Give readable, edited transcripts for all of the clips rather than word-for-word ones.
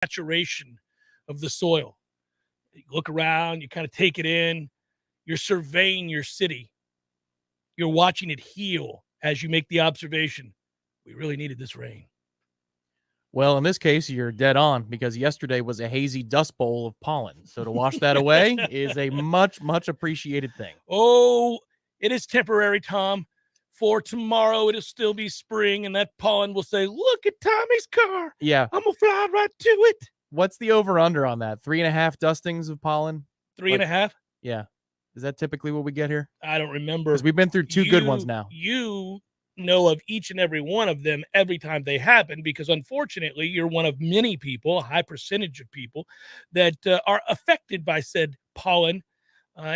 saturation of the soil. You look around, you kind of take it in, you're surveying your city. You're watching it heal as you make the observation, we really needed this rain. Well, in this case, you're dead on because yesterday was a hazy dust bowl of pollen. So to wash that away is a much, much appreciated thing. Oh, it is temporary, Tom. For tomorrow, it'll still be spring, and that pollen will say, look at Tommy's car. Yeah. I'm going to fly right to it. What's the over-under on that? 3.5 dustings of pollen? 3.5? Yeah. Is that typically what we get here? I don't remember. Because we've been through two good ones now. You know of each and every one of them every time they happen because, unfortunately, you're one of many people, a high percentage of people, that are affected by said pollen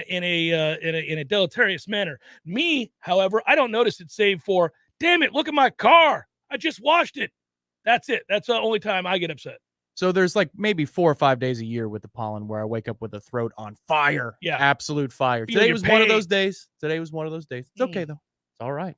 in a deleterious manner. Me, however, I don't notice it save for, damn it, look at my car. I just washed it. That's it. That's the only time I get upset. So there's like maybe 4 or 5 days a year with the pollen where I wake up with a throat on fire. Yeah. Absolute fire. Today was one of those days. It's okay, though. It's all right.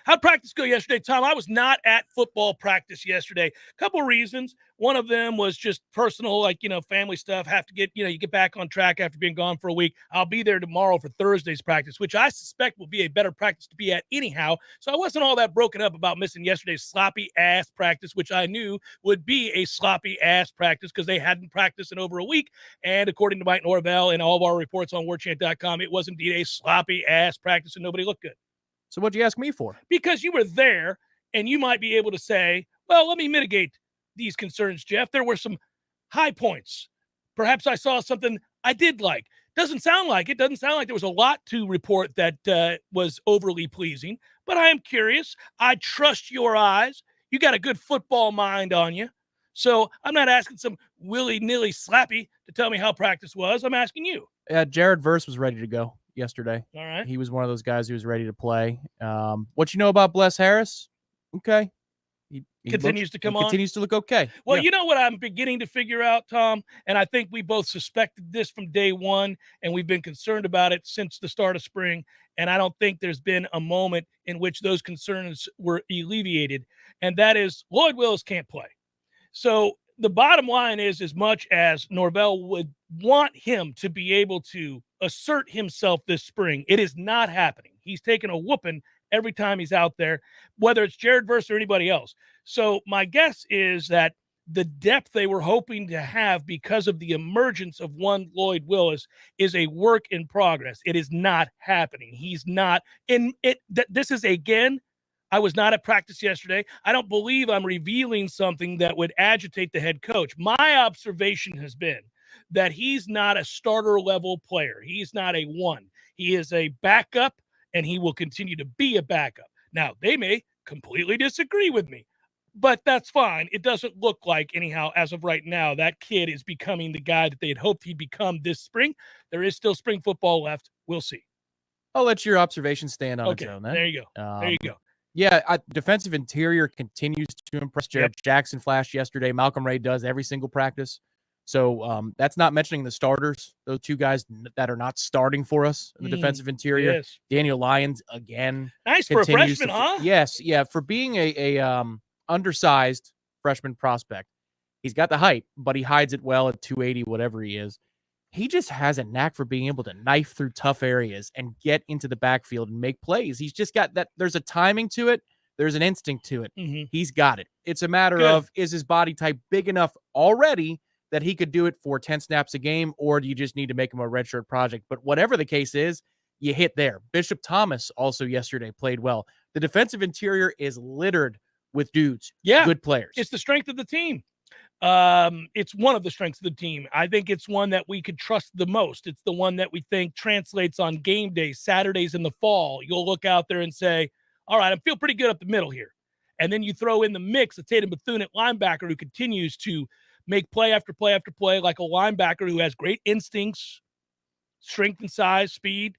How'd practice go yesterday, Tom? I was not at football practice yesterday. Couple reasons. One of them was just personal, like, family stuff. Have to get, you get back on track after being gone for a week. I'll be there tomorrow for Thursday's practice, which I suspect will be a better practice to be at anyhow. So I wasn't all that broken up about missing yesterday's sloppy-ass practice, which I knew would be a sloppy-ass practice because they hadn't practiced in over a week. And according to Mike Norvell and all of our reports on Warchant.com, it was indeed a sloppy-ass practice and nobody looked good. So what'd you ask me for? Because you were there, and you might be able to say, well, let me mitigate these concerns, Jeff. There were some high points. Perhaps I saw something I did like. Doesn't sound like it. Doesn't sound like there was a lot to report that was overly pleasing, but I am curious. I trust your eyes. You got a good football mind on you. So I'm not asking some willy-nilly slappy to tell me how practice was. I'm asking you. Jared Verse was ready to go yesterday. All right. He was one of those guys who was ready to play. What you know about Bless Harris? Okay. He continues to come on. Continues to look okay. Well, You know what I'm beginning to figure out, Tom? And I think we both suspected this from day one, and we've been concerned about it since the start of spring. And I don't think there's been a moment in which those concerns were alleviated. And that is Lloyd Willis can't play. So the bottom line is, as much as Norvell would want him to be able to assert himself this spring, it is not happening. He's taking a whooping every time he's out there, whether it's Jared Verse or anybody else. So my guess is that the depth they were hoping to have because of the emergence of one Lloyd Willis is a work in progress. It is not happening. He's not in it. This is, again, I was not at practice yesterday. I don't believe I'm revealing something that would agitate the head coach. My observation has been that he's not a starter level player. He's not a one. He is a backup, and he will continue to be a backup. Now, they may completely disagree with me, but that's fine. It doesn't look like, anyhow, as of right now, that kid is becoming the guy that they had hoped he'd become this spring. There is still spring football left. We'll see. I'll let your observation stand on its own then. There you go. There you go. Yeah, defensive interior continues to impress. Jared Jackson flashed yesterday. Malcolm Ray does every single practice. So that's not mentioning the starters, those two guys that are not starting for us in the defensive interior. Yes. Daniel Lyons, again. Nice for a freshman, huh? Yes, yeah. For being a undersized freshman prospect, he's got the height, but he hides it well at 280, whatever he is. He just has a knack for being able to knife through tough areas and get into the backfield and make plays. He's just got that. There's a timing to it. There's an instinct to it. Mm-hmm. He's got it. It's a matter of, is his body type big enough already that he could do it for 10 snaps a game, or do you just need to make him a redshirt project? But whatever the case is, you hit there. Bishop Thomas also yesterday played well. The defensive interior is littered with dudes. Yeah. Good players. It's the strength of the team. It's one of the strengths of the team. I think it's one that we could trust the most. It's the one that we think translates on game days, Saturdays in the fall. You'll look out there and say, all right, I feel pretty good up the middle here. And then you throw in the mix of Tatum Bethune at linebacker, who continues to make play after play after play like a linebacker who has great instincts, strength and size, speed.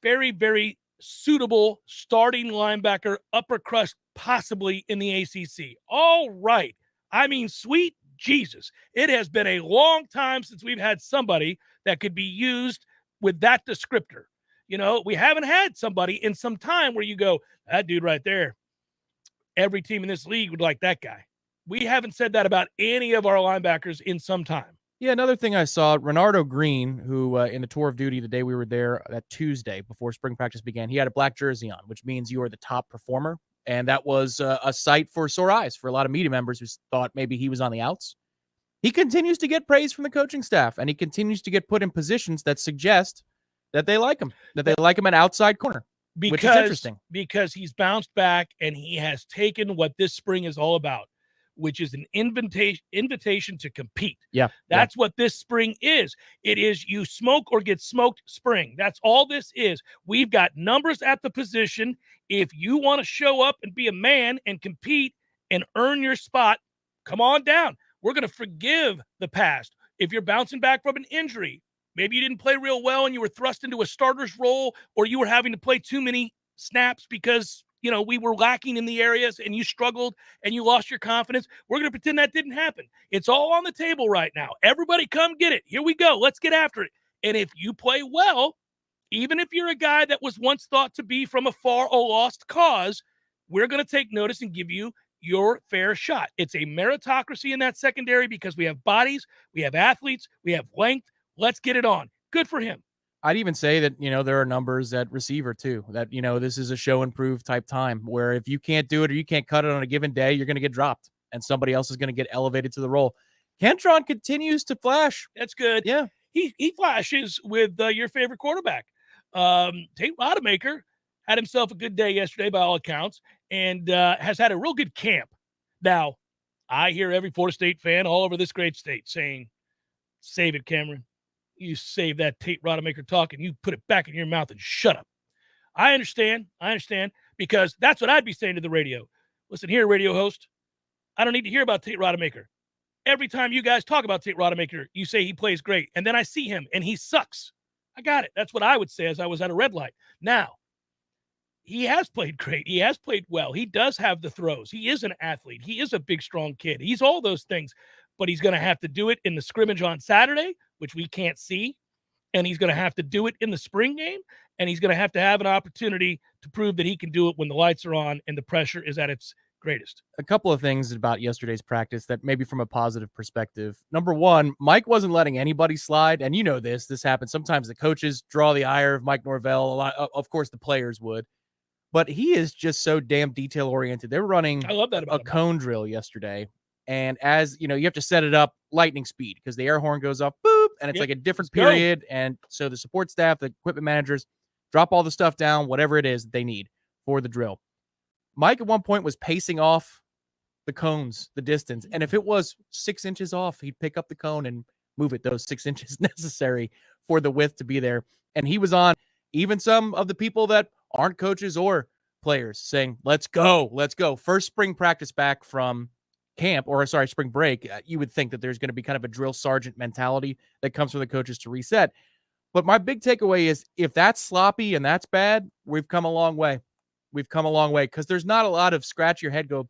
Very, very suitable starting linebacker, upper crust, possibly in the ACC. All right. I mean, sweet Jesus. It has been a long time since we've had somebody that could be used with that descriptor. You know, we haven't had somebody in some time where you go, that dude right there, every team in this league would like that guy. We haven't said that about any of our linebackers in some time. Yeah, another thing I saw, Renardo Green, who in the tour of duty the day we were there, that Tuesday before spring practice began, he had a black jersey on, which means you are the top performer. And that was a sight for sore eyes for a lot of media members who thought maybe he was on the outs. He continues to get praise from the coaching staff, and he continues to get put in positions that suggest that they like him, that they like him at outside corner, which is interesting. Because he's bounced back and he has taken what this spring is all about, which is an invitation to compete. Yeah. That's what this spring is. It is you smoke or get smoked spring. That's all this is. We've got numbers at the position. If you want to show up and be a man and compete and earn your spot, come on down. We're going to forgive the past. If you're bouncing back from an injury, maybe you didn't play real well and you were thrust into a starter's role, or you were having to play too many snaps because, you know, we were lacking in the areas and you struggled and you lost your confidence. We're going to pretend that didn't happen. It's all on the table right now. Everybody come get it. Here we go. Let's get after it. And if you play well, even if you're a guy that was once thought to be from afar a lost cause, we're going to take notice and give you your fair shot. It's a meritocracy in that secondary because we have bodies, we have athletes, we have length. Let's get it on. Good for him. I'd even say that, you know, there are numbers at receiver too, that, you know, this is a show and prove type time where if you can't do it or you can't cut it on a given day, you're going to get dropped and somebody else is going to get elevated to the role. Kentron continues to flash. That's good. Yeah. He flashes with your favorite quarterback. Tate Rodemaker had himself a good day yesterday by all accounts and has had a real good camp. Now, I hear every Florida State fan all over this great state saying, save it, Cameron. You save that Tate Rodemaker talk and you put it back in your mouth and shut up. I understand, because that's what I'd be saying to the radio. Listen here, radio host. I don't need to hear about Tate Rodemaker. Every time you guys talk about Tate Rodemaker, you say he plays great. And then I see him and he sucks. I got it. That's what I would say as I was at a red light. Now, he has played great. He has played well. He does have the throws. He is an athlete. He is a big, strong kid. He's all those things. But he's going to have to do it in the scrimmage on Saturday, which we can't see. And he's going to have to do it in the spring game. And he's going to have an opportunity to prove that he can do it when the lights are on and the pressure is at its greatest. A couple of things about yesterday's practice that maybe from a positive perspective. Number one, Mike wasn't letting anybody slide. And you know this happens. Sometimes the coaches draw the ire of Mike Norvell. A lot, of course, the players would. But he is just so damn detail oriented. They're running I love that about a cone drill yesterday. And as you know, you have to set it up lightning speed because the air horn goes off, boop, and it's like a different period. And so the support staff, the equipment managers drop all the stuff down, whatever it is that they need for the drill. Mike at one point was pacing off the cones, the distance. And if it was 6 inches off, he'd pick up the cone and move it those 6 inches necessary for the width to be there. And he was on even some of the people that aren't coaches or players saying, let's go. First spring practice back from camp, or sorry, spring break. You would think that there's going to be kind of a drill sergeant mentality that comes from the coaches to reset. But my big takeaway is if that's sloppy and that's bad, we've come a long way. Because there's not a lot of scratch your head, go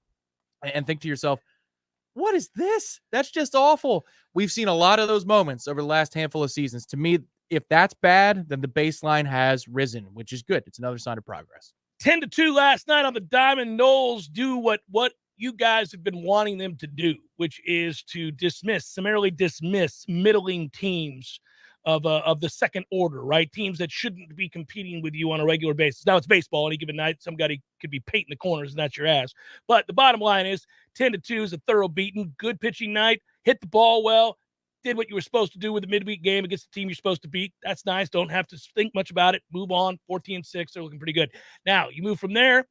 and think to yourself, what is this? That's just awful. We've seen a lot of those moments over the last handful of seasons. To me, if that's bad, then the baseline has risen, which is good. It's another sign of progress. 10-2 last night on the Diamond. Noles do what you guys have been wanting them to do, which is to summarily dismiss middling teams of the second order, right? Teams that shouldn't be competing with you on a regular basis. Now it's baseball. Any given night, somebody could be painting the corners, and that's your ass. But the bottom line is 10-2 is a thorough beating. Good pitching night. Hit the ball well. Did what you were supposed to do with the midweek game against the team you're supposed to beat. That's nice. Don't have to think much about it. Move on. 14-6. They're looking pretty good. Now, you move from there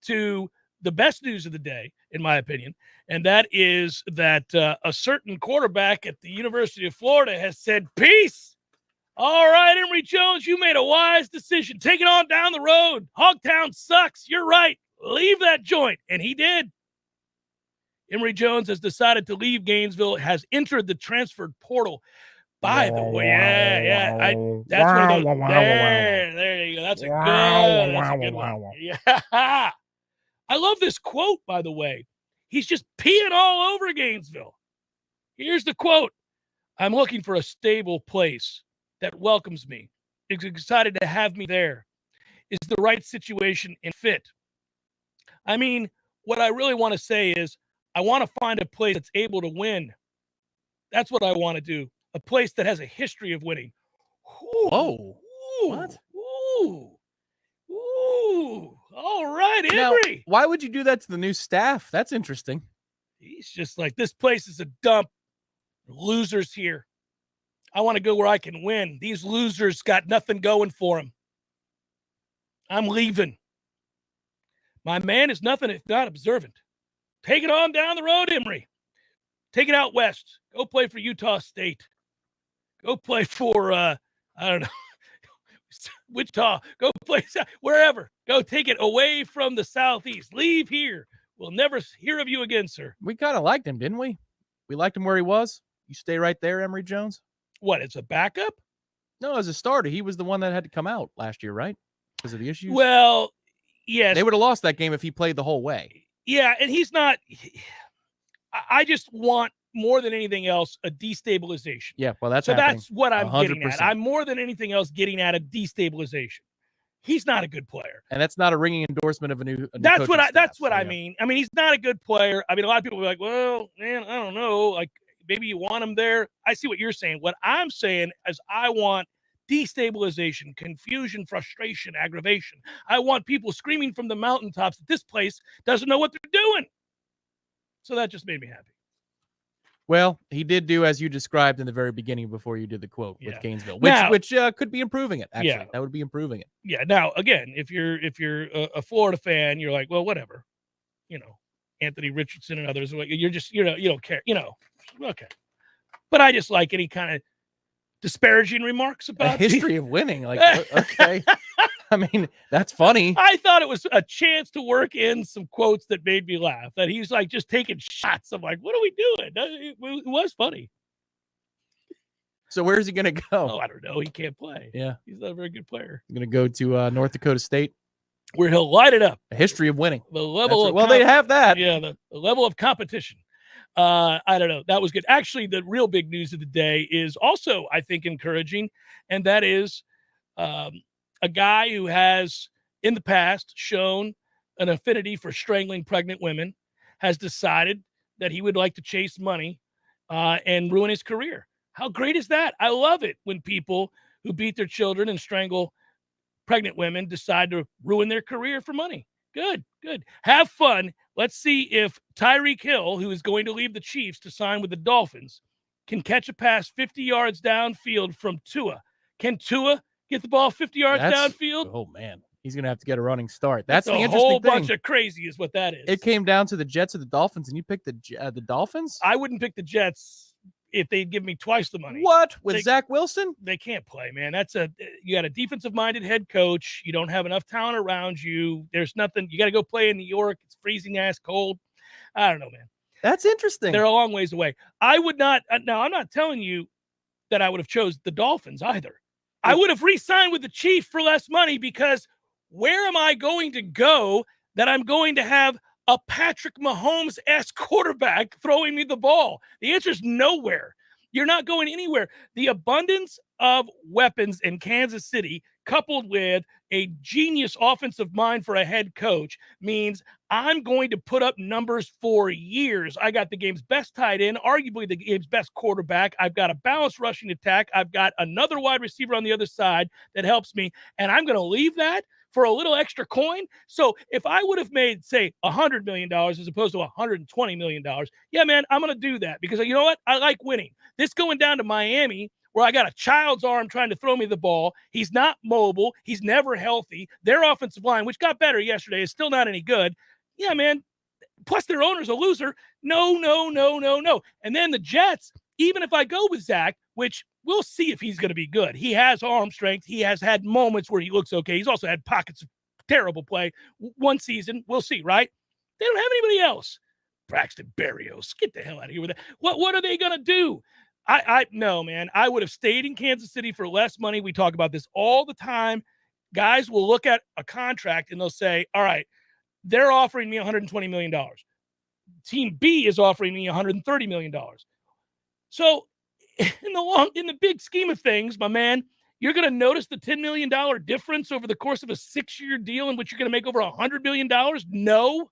to the best news of the day, in my opinion, and that is that a certain quarterback at the University of Florida has said, peace. All right, Emory Jones, you made a wise decision. Take it on down the road. Hogtown sucks. You're right. Leave that joint. And he did. Emory Jones has decided to leave Gainesville, has entered the transfer portal. By the way, that's one of those. There you go. That's a good one. Yeah. I love this quote, by the way. He's just peeing all over Gainesville. Here's the quote. I'm looking for a stable place that welcomes me, is excited to have me there, is the right situation and fit. I mean, what I really want to say is I want to find a place that's able to win. That's what I want to do. A place that has a history of winning. Ooh, Whoa. ooh, What? Ooh. Ooh. All right, Now, Emory. why would you do that to the new staff? That's interesting. He's just like, this place is a dump. Losers here. I want to go where I can win. These losers got nothing going for them. I'm leaving. My man is nothing if not observant. Take it on down the road, Emory. Take it out west. Go play for Utah State. Go play for, I don't know, Wichita. Go play wherever. Go take it away from the Southeast. Leave here. We'll never hear of you again, sir. We kind of liked him, didn't we? We liked him where he was. You stay right there, Emory Jones. What, it's a backup? No, as a starter, he was the one that had to come out last year, right? Because of the issues. Well, yes. They would have lost that game if he played the whole way. Yeah, and he's not. I just want more than anything else a destabilization. Yeah, well, that's so happening. That's what I'm 100%. getting at. I'm more than anything else getting at a destabilization. He's not a good player, and that's not a ringing endorsement of a new. That's what I mean. I mean, he's not a good player. I mean, a lot of people will be like, "Well, man, I don't know. Like, maybe you want him there." I see what you're saying. What I'm saying is, I want destabilization, confusion, frustration, aggravation. I want people screaming from the mountaintops that this place doesn't know what they're doing. So that just made me happy. Well, he did do as you described in the very beginning before you did the quote with Gainesville, which could be improving it. Actually, that would be improving it. Yeah. Now, again, if you're a Florida fan, you're like, well, whatever, Anthony Richardson and others. You're just you don't care, okay. But I just like any kind of disparaging remarks about a history of winning. Like, okay. I mean, that's funny. I thought it was a chance to work in some quotes that made me laugh. That he's like just taking shots. I'm like, what are we doing? It was funny. So where's he going to go? Oh, I don't know. He can't play. Yeah. He's not a very good player. He's going to go to North Dakota State. Where he'll light it up. A history of winning. The level of they have that. Yeah, the level of competition. I don't know. That was good. Actually, the real big news of the day is also, I think, encouraging, and that is a guy who has in the past shown an affinity for strangling pregnant women has decided that he would like to chase money and ruin his career. How great is that? I love it when people who beat their children and strangle pregnant women decide to ruin their career for money. Good. Have fun. Let's see if Tyreek Hill, who is going to leave the Chiefs to sign with the Dolphins, can catch a pass 50 yards downfield from Tua. Can Tua get the ball 50 yards downfield? Oh, man. He's going to have to get a running start. That's the interesting thing. A whole thing. bunch of crazy is what that is. It came down to the Jets or the Dolphins, and you picked the Dolphins? I wouldn't pick the Jets if they'd give me twice the money. What? With Zach Wilson? They can't play, man. You got a defensive-minded head coach. You don't have enough talent around you. There's nothing. You got to go play in New York. It's freezing-ass cold. I don't know, man. That's interesting. They're a long ways away. I would not. Now, I'm not telling you that I would have chose the Dolphins either. I would have re-signed with the Chiefs for less money because where am I going to go that I'm going to have a Patrick Mahomes-esque quarterback throwing me the ball? The answer is nowhere. You're not going anywhere. The abundance of weapons in Kansas City, coupled with a genius offensive mind for a head coach, means I'm going to put up numbers for years. I got the game's best tight end, arguably the game's best quarterback. I've got a balanced rushing attack. I've got another wide receiver on the other side that helps me, and I'm going to leave that for a little extra coin. So if I would have made, say, $100 million as opposed to $120 million, yeah, man, I'm going to do that because you know what? I like winning. This going down to Miami where I got a child's arm trying to throw me the ball. He's not mobile. He's never healthy. Their offensive line, which got better yesterday, is still not any good. Yeah, man. Plus their owner's a loser. No. And then the Jets, even if I go with Zach, which we'll see if he's going to be good. He has arm strength. He has had moments where he looks okay. He's also had pockets of terrible play. One season, we'll see, right? They don't have anybody else. Braxton Berrios, get the hell out of here with that. What are they going to do? No, man. I would have stayed in Kansas City for less money. We talk about this all the time. Guys will look at a contract and they'll say, all right, they're offering me $120 million. Team B is offering me $130 million. So in the big scheme of things, my man, you're going to notice the $10 million difference over the course of a 6-year deal in which you're going to make over $100 million? No.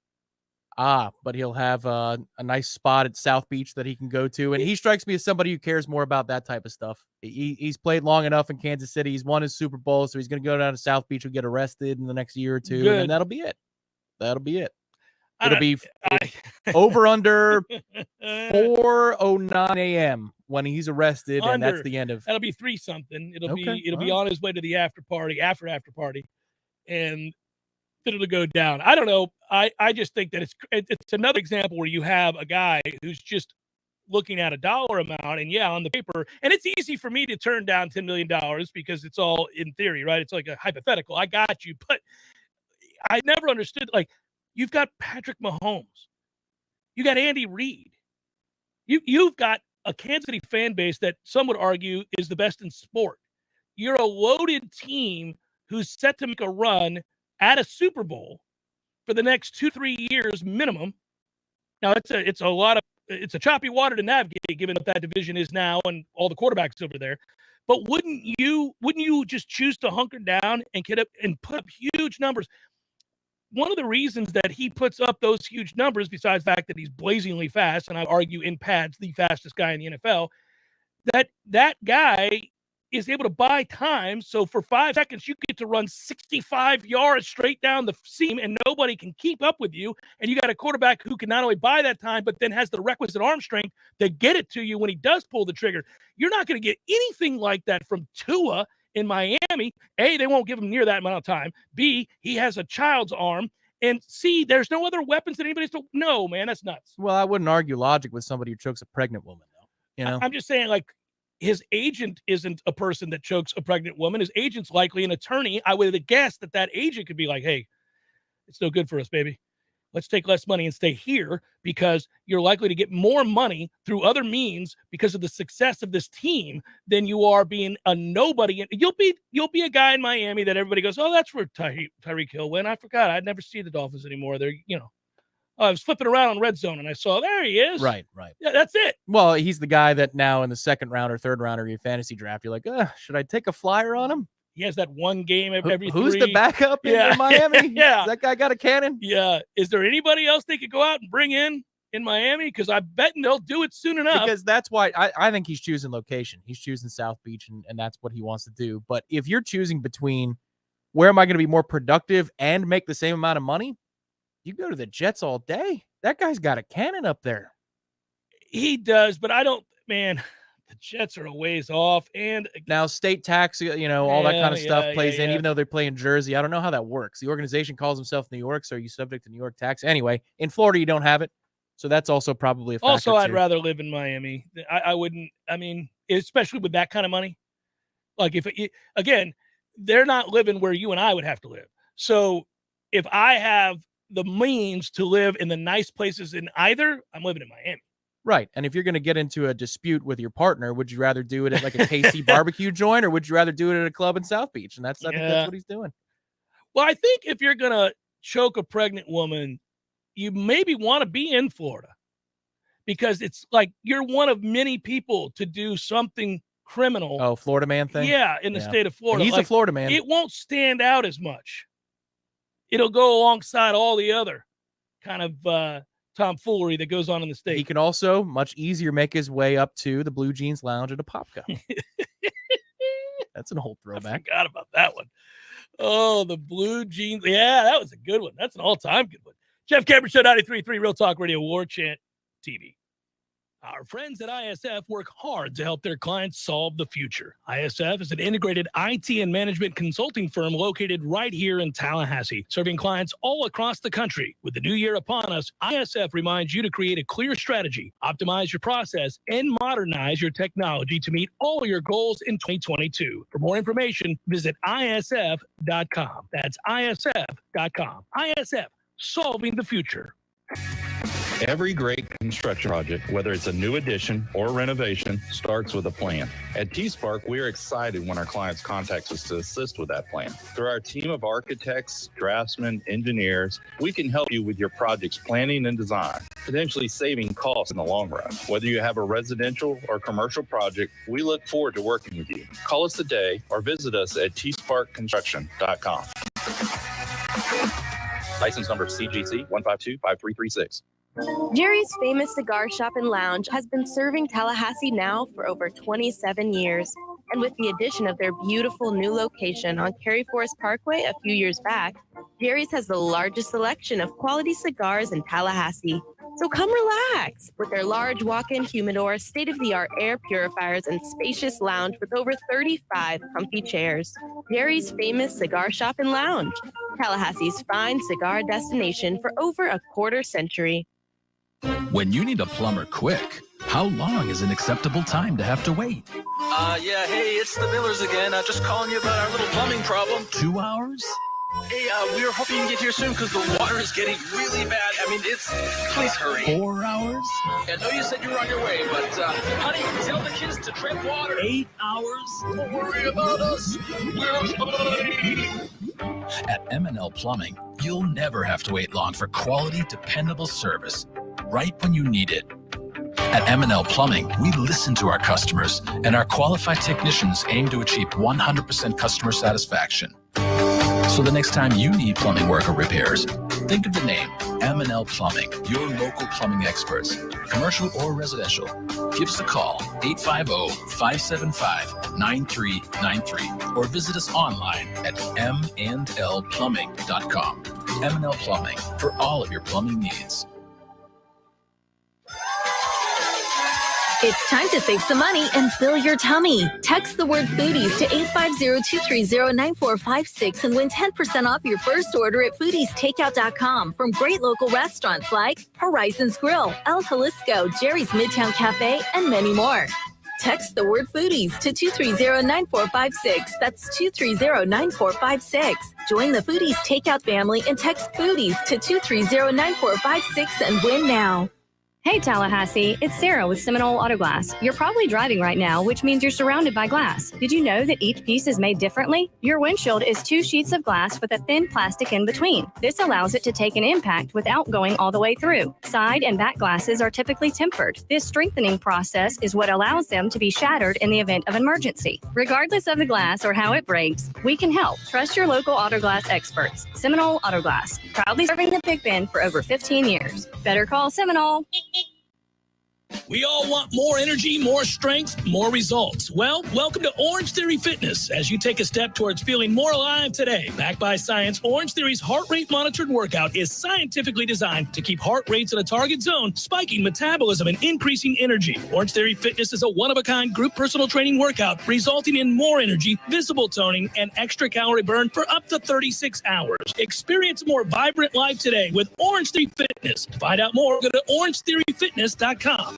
But he'll have a nice spot at South Beach that he can go to. And he strikes me as somebody who cares more about that type of stuff. He's played long enough in Kansas City. He's won his Super Bowl, so he's going to go down to South Beach and get arrested in the next year or two. Good. And then that'll be it. That'll be it. I It'll don't- be over under 4:09 a.m. when he's arrested, and that's the end of. That'll be 3 something. It'll Okay, be on his way to the after party, after party, and then it'll go down. I don't know. I just think that it's another example where you have a guy who's just looking at a dollar amount, and on the paper, and it's easy for me to turn down $10 million because it's all in theory, right? It's like a hypothetical. I got you, but I never understood. Like, you've got Patrick Mahomes, you got Andy Reid, you've got a Kansas City fan base that some would argue is the best in sport. You're a loaded team who's set to make a run at a Super Bowl for the next 2-3 years minimum. Now it's a choppy water to navigate given what that division is now and all the quarterbacks over there. But wouldn't you just choose to hunker down and get up and put up huge numbers? One of the reasons that he puts up those huge numbers, besides the fact that he's blazingly fast, and I argue in pads the fastest guy in the NFL, that guy is able to buy time. So for 5 seconds, you get to run 65 yards straight down the seam, and nobody can keep up with you. And you got a quarterback who can not only buy that time, but then has the requisite arm strength to get it to you when he does pull the trigger. You're not going to get anything like that from Tua in Miami. A, they won't give him near that amount of time. B, he has a child's arm. And C, there's no other weapons that anybody's to. No, man, that's nuts. Well, I wouldn't argue logic with somebody who chokes a pregnant woman, though. You know, I'm just saying, like, his agent isn't a person that chokes a pregnant woman. His agent's likely an attorney. I would have guessed that agent could be like, hey, it's no good for us, baby. Let's take less money and stay here because you're likely to get more money through other means because of the success of this team than you are being a nobody. And you'll be a guy in Miami that everybody goes, oh, that's where Tyreek Hill went. I forgot. I'd never see the Dolphins anymore. They're, I was flipping around on Red Zone and I saw, there he is. Right. Yeah, that's it. Well, he's the guy that now in the second round or third round of your fantasy draft, you're like, should I take a flyer on him? He has that one game every Who's 3. the backup in Miami? Yeah. That guy got a cannon? Yeah. Is there anybody else they could go out and bring in Miami? Because I bet they'll do it soon enough. Because that's why I think he's choosing location. He's choosing South Beach, and that's what he wants to do. But if you're choosing between where am I going to be more productive and make the same amount of money, you go to the Jets all day. That guy's got a cannon up there. He does, but I don't, man. The Jets are a ways off, and now state tax, all that kind of stuff plays in, even though they play in Jersey. I don't know how that works. The organization calls himself New York, so are you subject to New York tax? Anyway, in Florida, you don't have it, so that's also probably a factor. Also, I'd rather live in Miami. I wouldn't. I mean, especially with that kind of money. Like again, they're not living where you and I would have to live. So if I have the means to live in the nice places in either, I'm living in Miami. Right. And if you're going to get into a dispute with your partner, would you rather do it at like a KC barbecue joint, or would you rather do it at a club in South Beach? And I think that's what he's doing. Well, I think if you're going to choke a pregnant woman, you maybe want to be in Florida because it's like you're one of many people to do something criminal. Oh, Florida man thing? Yeah, in the state of Florida. And he's a Florida man. It won't stand out as much. It'll go alongside all the other kind of tomfoolery that goes on in the state. He can also much easier make his way up to the Blue Jeans Lounge at a Popka. That's an old throwback. I forgot about that one. Oh, the Blue Jeans. Yeah, that was a good one. That's an all-time good one. Jeff Cameron Show, 93.3 Real Talk Radio, Warchant TV. Our friends at ISF work hard to help their clients solve the future. ISF is an integrated IT and management consulting firm located right here in Tallahassee, serving clients all across the country. With the new year upon us, ISF reminds you to create a clear strategy, optimize your process, and modernize your technology to meet all your goals in 2022. For more information, visit ISF.com. That's ISF.com. ISF, solving the future. Every great construction project, whether it's a new addition or renovation, starts with a plan. At T-Spark, we are excited when our clients contact us to assist with that plan. Through our team of architects, draftsmen, engineers, we can help you with your project's planning and design, potentially saving costs in the long run. Whether you have a residential or commercial project, we look forward to working with you. Call us today or visit us at tsparkconstruction.com. License number CGC 1525336. Jerry's Famous Cigar Shop and Lounge has been serving Tallahassee now for over 27 years. And with the addition of their beautiful new location on Cary Forest Parkway a few years back, Jerry's has the largest selection of quality cigars in Tallahassee. So come relax with their large walk-in humidor, state-of-the-art air purifiers, and spacious lounge with over 35 comfy chairs. Jerry's Famous Cigar Shop and Lounge, Tallahassee's fine cigar destination for over a quarter century. When you need a plumber quick, how long is an acceptable time to have to wait? Yeah, hey, it's the Millers again. Just calling you about our little plumbing problem. 2 hours? Hey, we were hoping you can get here soon because the water is getting really bad. I mean, please hurry. 4 hours? I know you said you were on your way, but, honey, tell the kids to tread water. 8 hours? Don't worry about us. We're fine. At M&L Plumbing, you'll never have to wait long for quality, dependable service right when you need it. At M&L Plumbing, we listen to our customers, and our qualified technicians aim to achieve 100% customer satisfaction. So the next time you need plumbing work or repairs, think of the name M&L Plumbing, your local plumbing experts, commercial or residential. Give us a call, 850-575-9393, or visit us online at mandlplumbing.com. M&L Plumbing, for all of your plumbing needs. It's time to save some money and fill your tummy. Text the word foodies to 850-230-9456 and win 10% off your first order at foodiestakeout.com from great local restaurants like Horizons Grill, El Jalisco, Jerry's Midtown Cafe, and many more. Text the word foodies to 230-9456. That's 230-9456. Join the Foodies Takeout family and text foodies to 230-9456 and win now. Hey Tallahassee, it's Sarah with Seminole Auto Glass. You're probably driving right now, which means you're surrounded by glass. Did you know that each piece is made differently? Your windshield is 2 sheets of glass with a thin plastic in between. This allows it to take an impact without going all the way through. Side and back glasses are typically tempered. This strengthening process is what allows them to be shattered in the event of an emergency. Regardless of the glass or how it breaks, we can help. Trust your local auto glass experts. Seminole Auto Glass, proudly serving the Big Bend for over 15 years. Better call Seminole. We all want more energy, more strength, more results. Well, welcome to Orange Theory Fitness as you take a step towards feeling more alive today. Backed by science, Orange Theory's heart rate monitored workout is scientifically designed to keep heart rates in a target zone, spiking metabolism and increasing energy. Orange Theory Fitness is a one-of-a-kind group personal training workout resulting in more energy, visible toning, and extra calorie burn for up to 36 hours. Experience a more vibrant life today with Orange Theory Fitness. To find out more, go to orangetheoryfitness.com.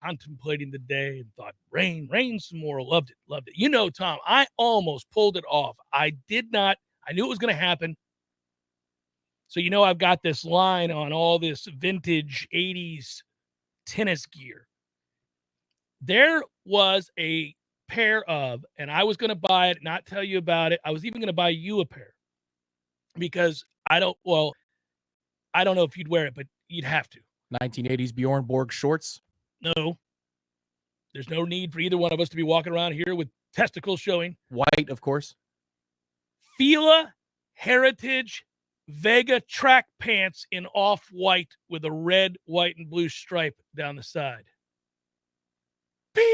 Contemplating the day and thought, rain some more. Loved it. You know, Tom, I almost pulled it off. I knew it was going to happen. So, you know, I've got this line on all this vintage 80s tennis gear. There was a pair of, and I was going to buy it, not tell you about it. I was even going to buy you a pair because I don't know if you'd wear it, but you'd have to. 1980s Bjorn Borg shorts. No, there's no need for either one of us to be walking around here with testicles showing. White, of course. Fila Heritage Vega track pants in off-white with a red, white, and blue stripe down the side. Bam!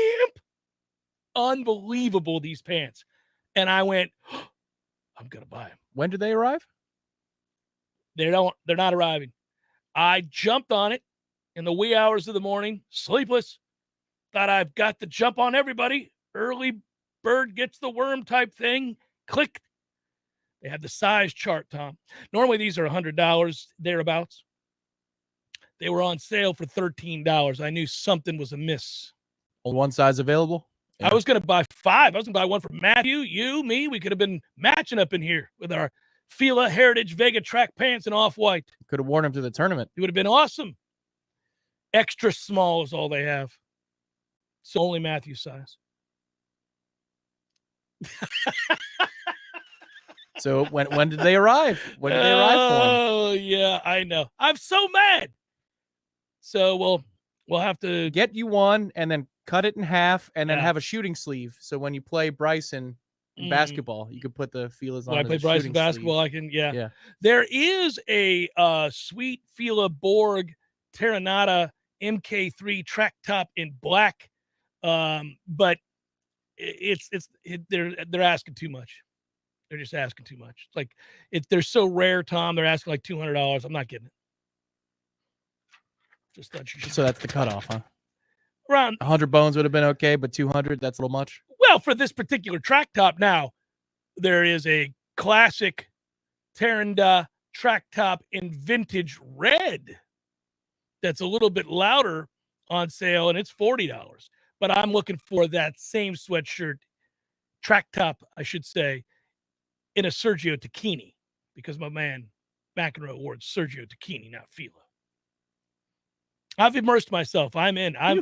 Unbelievable, these pants. And I went, I'm going to buy them. When did they arrive? They're not arriving. I jumped on it in the wee hours of the morning, sleepless. Thought I've got to jump on everybody. Early bird gets the worm type thing. Click. They have the size chart, Tom. Normally these are $100 thereabouts. They were on sale for $13. I knew something was amiss. Only one size available? I was going to buy 5. I was going to buy one for Matthew, you, me. We could have been matching up in here with our Fila Heritage Vega track pants and off-white. Could have worn them to the tournament. It would have been awesome. Extra small is all they have. So only Matthew size. So when did they arrive? When did they arrive for him? Oh, yeah, I know. I'm so mad. So we'll have to Get you one and then cut it in half and then Yeah. have a shooting sleeve. So when you play Bryson in basketball, you could put the feelers on. When I play Bryson basketball, I can, yeah. There is a sweet Fila Borg Terranata MK3 track top in black, but they're asking too much. They're just asking too much. It's like they're so rare, Tom. They're asking like $200. I'm not getting it. Just thought you should. So that's the cutoff, huh? Around 100 bones would have been okay, but 200, that's a little much. Well, for this particular track top now, there is a classic Terranda track top in vintage red that's a little bit louder on sale, and it's $40. But I'm looking for that same sweatshirt, track top, I should say, in a Sergio Tacchini, because my man McEnroe awards Sergio Tacchini, not Fila. I've immersed myself. I'm in. I'm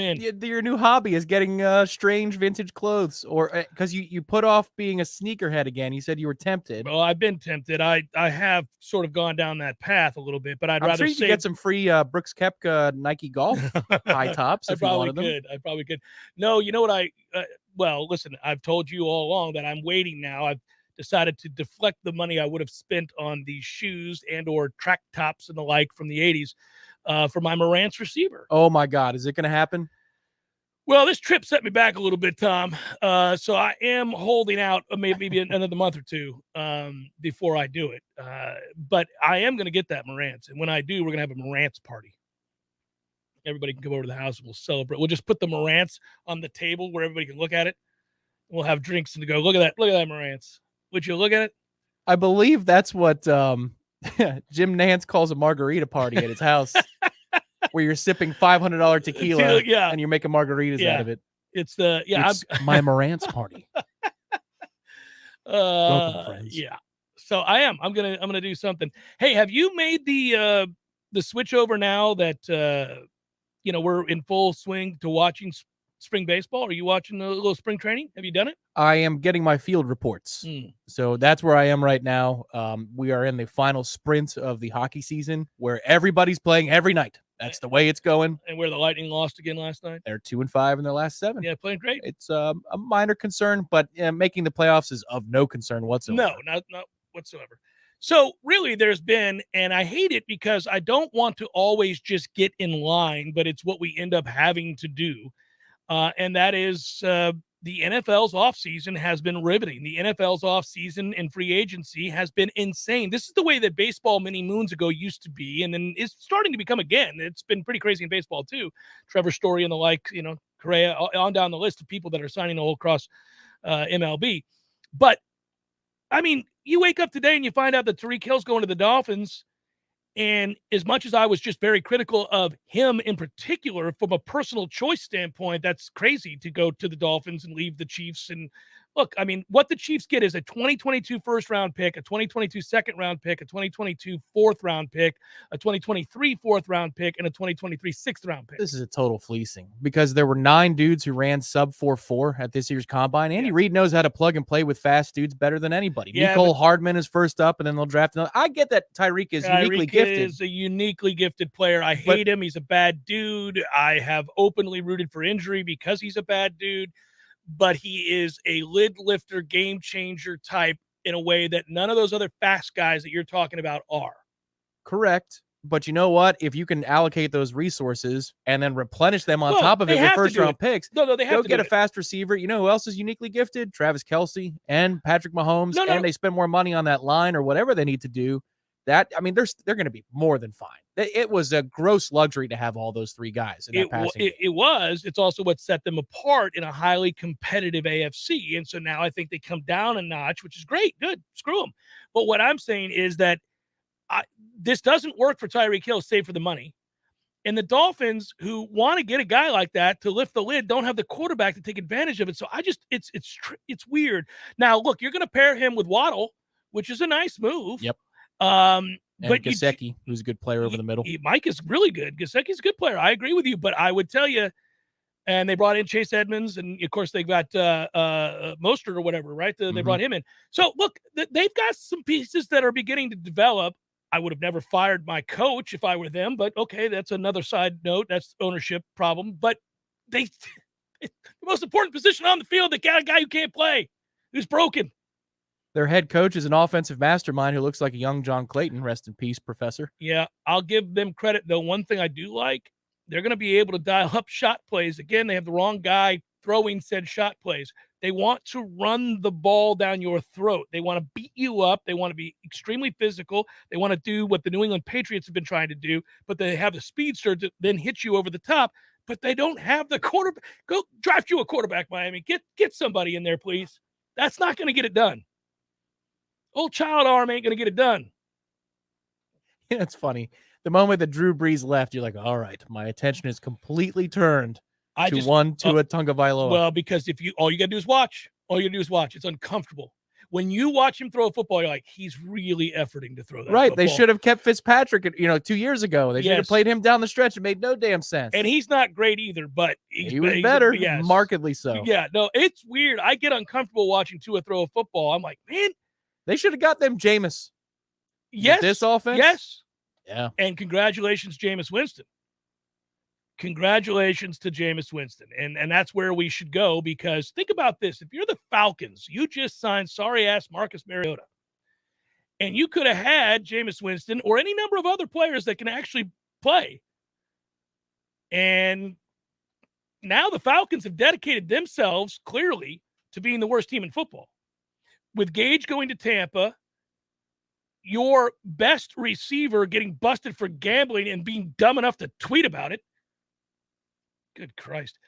in. Your new hobby is getting strange vintage clothes, or because you put off being a sneakerhead again. You said you were tempted. Well, I've been tempted. I have sort of gone down that path a little bit, but I'm sure you could get some free Brooks Koepka Nike golf high tops if you wanted them. I probably could. No, you know what well, listen, I've told you all along that I'm waiting now. I've decided to deflect the money I would have spent on these shoes and or track tops and the like from the 80s. For my Morant's receiver. Oh my God, is it going to happen? Well, this trip set me back a little bit, Tom. So I am holding out maybe another month or two before I do it. But I am going to get that Morant's, and when I do, we're going to have a Morant's party. Everybody can come over to the house and we'll celebrate. We'll just put the Morant's on the table where everybody can look at it. We'll have drinks and go, look at that Morant's. Would you look at it? I believe that's what Jim Nance calls a margarita party at his house. Where you're sipping $500 tequila and you're making margaritas out of it. It's my Morant's party. Welcome, friends. Yeah. So I'm gonna do something. Hey, have you made the switch over now that we're in full swing to watching spring baseball? Are you watching a little spring training? Have you done it? I am getting my field reports. So that's where I am right now. We are in the final sprint of the hockey season where everybody's playing every night. That's the way it's going. And where the Lightning lost again last night. They're 2-5 in their last 7. Yeah, playing great. It's a minor concern, but making the playoffs is of no concern whatsoever. No, not whatsoever. So really there's been, and I hate it because I don't want to always just get in line, but it's what we end up having to do. And that is the NFL's offseason has been riveting. The NFL's offseason and free agency has been insane. This is the way that baseball many moons ago used to be, and then it's starting to become again. It's been pretty crazy in baseball too. Trevor Story and the like, Correa, on down the list of people that are signing all across MLB. But, I mean, you wake up today and you find out that Tyreek Hill's going to the Dolphins. And as much as I was just very critical of him in particular, from a personal choice standpoint, that's crazy to go to the Dolphins and leave the Chiefs. And look, I mean, what the Chiefs get is a 2022 first-round pick, a 2022 second-round pick, a 2022 fourth-round pick, a 2023 fourth-round pick, and a 2023 sixth-round pick. This is a total fleecing because there were 9 dudes who ran sub 4.4 at this year's combine. Andy Reid knows how to plug and play with fast dudes better than anybody. Nicole Hardman is first up, and then they'll draft another. I get that Tyreek is uniquely gifted. Is a uniquely gifted player. I hate him. He's a bad dude. I have openly rooted for injury because he's a bad dude. But he is a lid lifter, game changer type in a way that none of those other fast guys that you're talking about are. Correct. But you know what? If you can allocate those resources and then replenish them on top of it with first-round picks, they have to get a fast receiver. You know who else is uniquely gifted? Travis Kelce and Patrick Mahomes. And they spend more money on that line or whatever they need to do. They're going to be more than fine. it was a gross luxury to have all those three guys in that passing game. It was. It's also what set them apart in a highly competitive AFC. And so now I think they come down a notch, which is great. Good. Screw them. But what I'm saying is that this doesn't work for Tyreek Hill, save for the money. And the Dolphins, who want to get a guy like that to lift the lid, don't have the quarterback to take advantage of it. So it's weird. Now, look, you're going to pair him with Waddle, which is a nice move. Yep. And but Gesicki, who's a good player over the middle. Mike is really good. Gesicki's a good player. I agree with you, but I would tell you, and they brought in Chase Edmonds, and of course they got Mostert or whatever, right? They brought him in. So look, they've got some pieces that are beginning to develop. I would have never fired my coach if I were them, but okay, that's another side note. That's ownership problem. But the most important position on the field, they got a guy who can't play, who's broken. Their head coach is an offensive mastermind who looks like a young John Clayton. Rest in peace, Professor. Yeah, I'll give them credit, though. One thing I do like, they're going to be able to dial up shot plays. Again, they have the wrong guy throwing said shot plays. They want to run the ball down your throat. They want to beat you up. They want to be extremely physical. They want to do what the New England Patriots have been trying to do, but they have the speedster to then hit you over the top, but they don't have the quarterback. Go draft you a quarterback, Miami. Get somebody in there, please. That's not going to get it done. Old child arm ain't going to get it done. Yeah, it's funny. The moment that Drew Brees left, you're like, all right, my attention is completely turned to Tua Tagovailoa. Well, because all you got to do is watch. All you got to do is watch. It's uncomfortable. When you watch him throw a football, you're like, he's really efforting to throw that right. football. They should have kept Fitzpatrick, 2 years ago. They should have played him down the stretch. It made no damn sense. And he's not great either, but he was better, markedly so. Yeah, no, it's weird. I get uncomfortable watching Tua throw a football. I'm like, man. They should have got them Jameis. Yes. This offense? Yes. Yeah. And congratulations, Jameis Winston. Congratulations to Jameis Winston. And that's where we should go, because think about this. If you're the Falcons, you just signed sorry-ass Marcus Mariota. And you could have had Jameis Winston or any number of other players that can actually play. And now the Falcons have dedicated themselves clearly to being the worst team in football. With Gage going to Tampa, your best receiver getting busted for gambling and being dumb enough to tweet about it. Good Christ.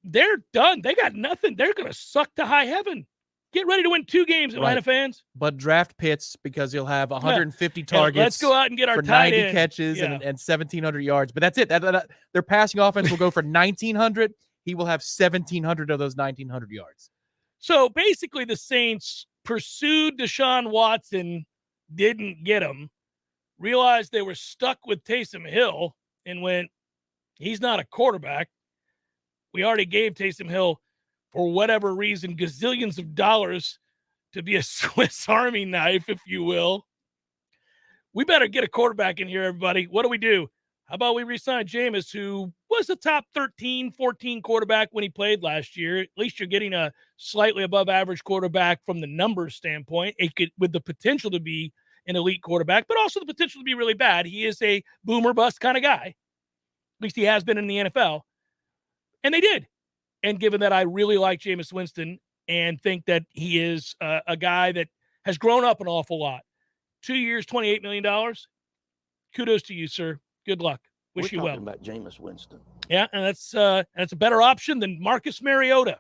They're done. They got nothing. They're going to suck to high heaven. Get ready to win 2 games, Atlanta fans. But draft Pitts, because he'll have 150 targets. Let's go out and get our for tight 90 end. catches and 1,700 yards. But that's it. Their passing offense will go for 1,900. He will have 1,700 of those 1,900 yards. So basically the Saints pursued Deshaun Watson, didn't get him, realized they were stuck with Taysom Hill, and went, he's not a quarterback. We already gave Taysom Hill, for whatever reason, gazillions of dollars to be a Swiss Army knife, if you will. We better get a quarterback in here, everybody. What do? How about we re-sign Jameis, who was a top 13, 14 quarterback when he played last year? At least you're getting a slightly above average quarterback from the numbers standpoint, with the potential to be an elite quarterback, but also the potential to be really bad. He is a boomer bust kind of guy. At least he has been in the NFL. And they did. And given that I really like Jameis Winston and think that he is a guy that has grown up an awful lot. 2 years, $28 million. Kudos to you, sir. Good luck. Wish you well. We're talking about Jameis Winston. Yeah, and that's a better option than Marcus Mariota.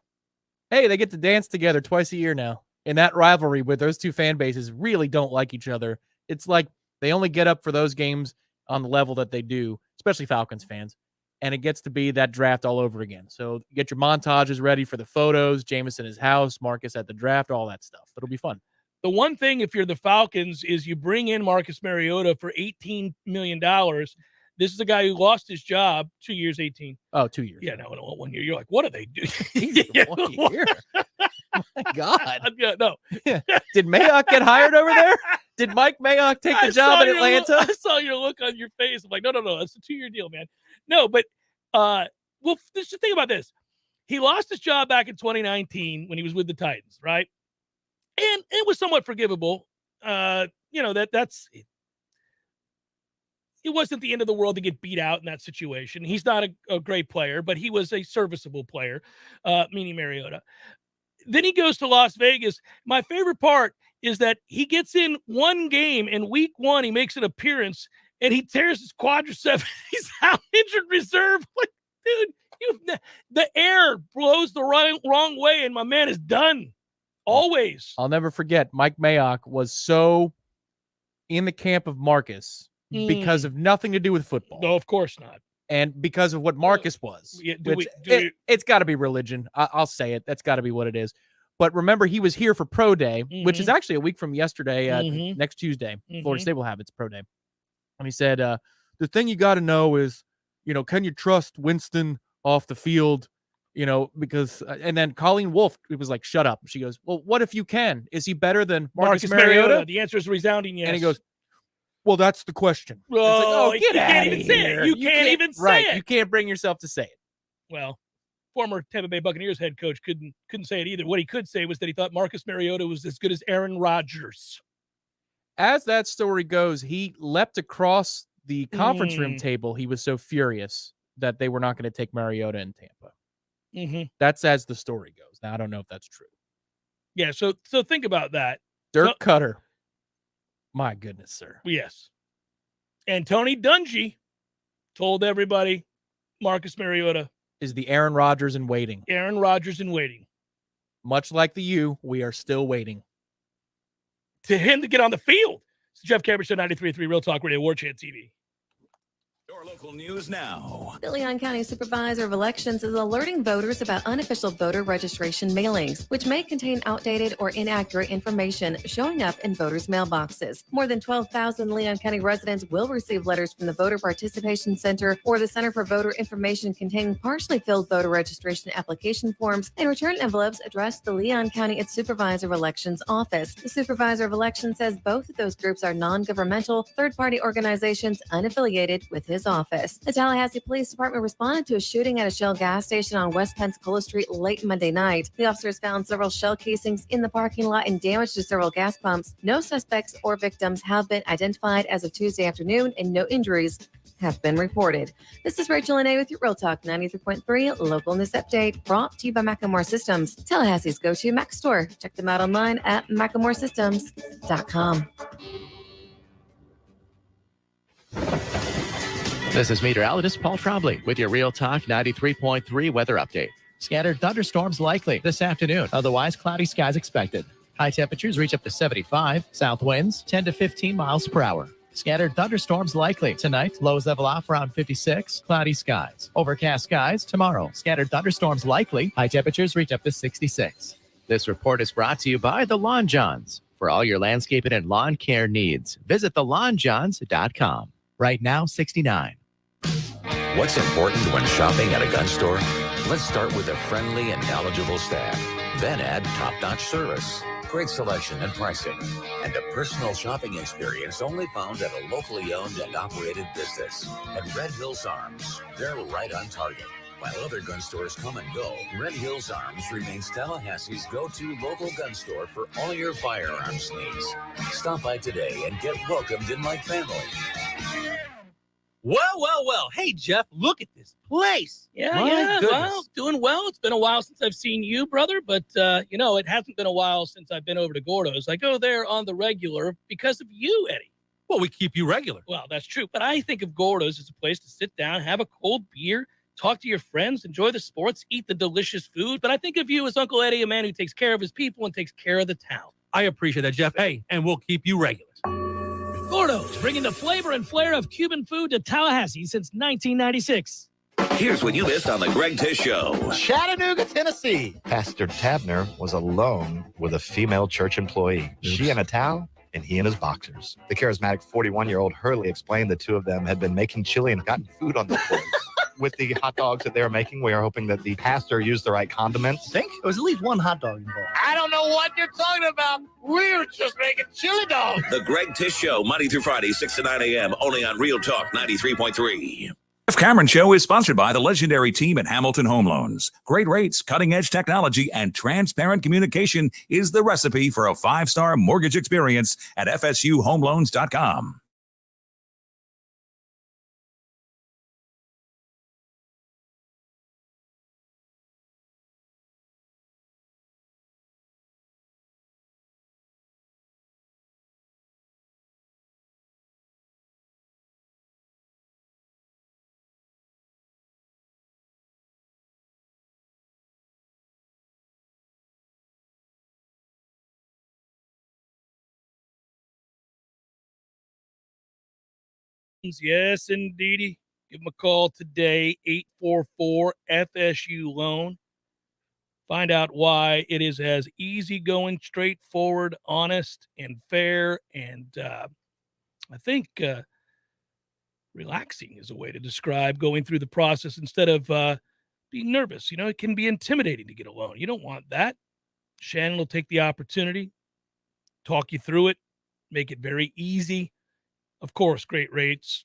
Hey, they get to dance together twice a year now. In that rivalry where those two fan bases really don't like each other. It's like they only get up for those games on the level that they do, especially Falcons fans. And it gets to be that draft all over again. So get your montages ready for the photos, Jameis in his house, Marcus at the draft, all that stuff. It'll be fun. The one thing, if you're the Falcons, is you bring in Marcus Mariota for $18 million. This is a guy who lost his job 2 years, 18. Oh, 2 years. Yeah, no, 1 year. You're like, what do they do? 1 year. Oh my God. Yeah, no. Did Mayock get hired over there? Did Mike Mayock take the job in Atlanta? I saw your look on your face. I'm like, no. It's a 2-year deal, man. No, but just think about this. He lost his job back in 2019 when he was with the Titans, right? And it was somewhat forgivable. That's it wasn't the end of the world to get beat out in that situation. He's not a great player, but he was a serviceable player, meaning Mariota. Then he goes to Las Vegas. My favorite part is that he gets in one game in week 1. He makes an appearance, and he tears his quadricep. He's out injured reserve. Like, dude, the air blows the wrong way, and my man is done. Always. I'll never forget. Mike Mayock was so in the camp of Marcus because of nothing to do with football. No, of course not. And because of what Marcus was. Yeah, it's got to be religion. I'll say it. That's got to be what it is. But remember, he was here for Pro Day, which is actually a week from yesterday, next Tuesday. Florida State will have its Pro Day. And he said, the thing you got to know is, can you trust Winston off the field? Because and then Colleen Wolfe, it was like, shut up. She goes, well, what if you can? Is he better than Marcus Mariota? The answer is resounding yes. And he goes, well, that's the question. Oh, get out of here. You can't even say right, it. You can't bring yourself to say it. Well, former Tampa Bay Buccaneers head coach couldn't say it either. What he could say was that he thought Marcus Mariota was as good as Aaron Rodgers. As that story goes, he leapt across the conference room table. He was so furious that they were not going to take Mariota in Tampa. That's as the story goes. Now, I don't know if that's true. Yeah, so think about that. Dirk Cutter. My goodness, sir. Yes. And Tony Dungy told everybody Marcus Mariota is the Aaron Rodgers in waiting. Aaron Rodgers in waiting. Much like the U, we are still waiting. To him to get on the field. It's Jeff Cameron Show, 93.3 Real Talk Radio, Warchant TV. Your local news now. The Leon County Supervisor of Elections is alerting voters about unofficial voter registration mailings, which may contain outdated or inaccurate information showing up in voters' mailboxes. More than 12,000 Leon County residents will receive letters from the Voter Participation Center or the Center for Voter Information containing partially filled voter registration application forms and return envelopes addressed to the Leon County Supervisor of Elections office. The Supervisor of Elections says both of those groups are non-governmental, third-party organizations unaffiliated with his office. The Tallahassee Police Department responded to a shooting at a Shell gas station on West Pensacola Street late Monday night. The officers found several shell casings in the parking lot and damage to several gas pumps. No suspects or victims have been identified as of Tuesday afternoon, and no injuries have been reported. This is Rachel Lene with your Real Talk 93.3 Local News Update, brought to you by Macklemore Systems, Tallahassee's go-to Mac store. Check them out online at MacklemoreSystems.com. This is meteorologist Paul Trombley with your Real Talk 93.3 weather update. Scattered thunderstorms likely this afternoon. Otherwise, cloudy skies expected. High temperatures reach up to 75. South winds 10 to 15 miles per hour. Scattered thunderstorms likely tonight. Lows level off around 56. Cloudy skies. Overcast skies tomorrow. Scattered thunderstorms likely. High temperatures reach up to 66. This report is brought to you by the Lawn Johns. For all your landscaping and lawn care needs, visit thelawnjohns.com. Right now, 69. What's important when shopping at a gun store? Let's start with a friendly and knowledgeable staff. Then add top-notch service, great selection and pricing, and a personal shopping experience only found at a locally owned and operated business. At Red Hills Arms, they're right on target. While other gun stores come and go, Red Hills Arms remains Tallahassee's go-to local gun store for all your firearms needs. Stop by today and get welcomed in like family. Well. Hey, Jeff, look at this place. Yeah. Well, doing well. It's been a while since I've seen you, brother, but, it hasn't been a while since I've been over to Gordo's. I go there on the regular because of you, Eddie. Well, we keep you regular. Well, that's true, but I think of Gordo's as a place to sit down, have a cold beer, talk to your friends, enjoy the sports, eat the delicious food. But I think of you as Uncle Eddie, a man who takes care of his people and takes care of the town. I appreciate that, Jeff. Hey, and we'll keep you regular. Gordo's, bringing the flavor and flair of Cuban food to Tallahassee since 1996. Here's what you missed on the Greg Tish Show. Chattanooga, Tennessee. Pastor Tabner was alone with a female church employee. She in a towel, and he in his boxers. The charismatic 41-year-old Hurley explained the two of them had been making chili and gotten food on the place. With the hot dogs that they were making, we are hoping that the pastor used the right condiments. I think there was at least one hot dog involved. I don't know what you're talking about. We were just making chili dogs. The Greg Tish Show, Monday through Friday, 6 to 9 a.m., only on Real Talk 93.3. Jeff Cameron Show is sponsored by the legendary team at Hamilton Home Loans. Great rates, cutting-edge technology, and transparent communication is the recipe for a 5-star mortgage experience at FSUHomeLoans.com. Yes, indeedy. Give them a call today, 844-FSU-LOAN. Find out why it is as easygoing, straightforward, honest, and fair, and I think relaxing is a way to describe going through the process instead of being nervous. You know, it can be intimidating to get a loan. You don't want that. Shannon will take the opportunity, talk you through it, make it very easy. Of course, great rates,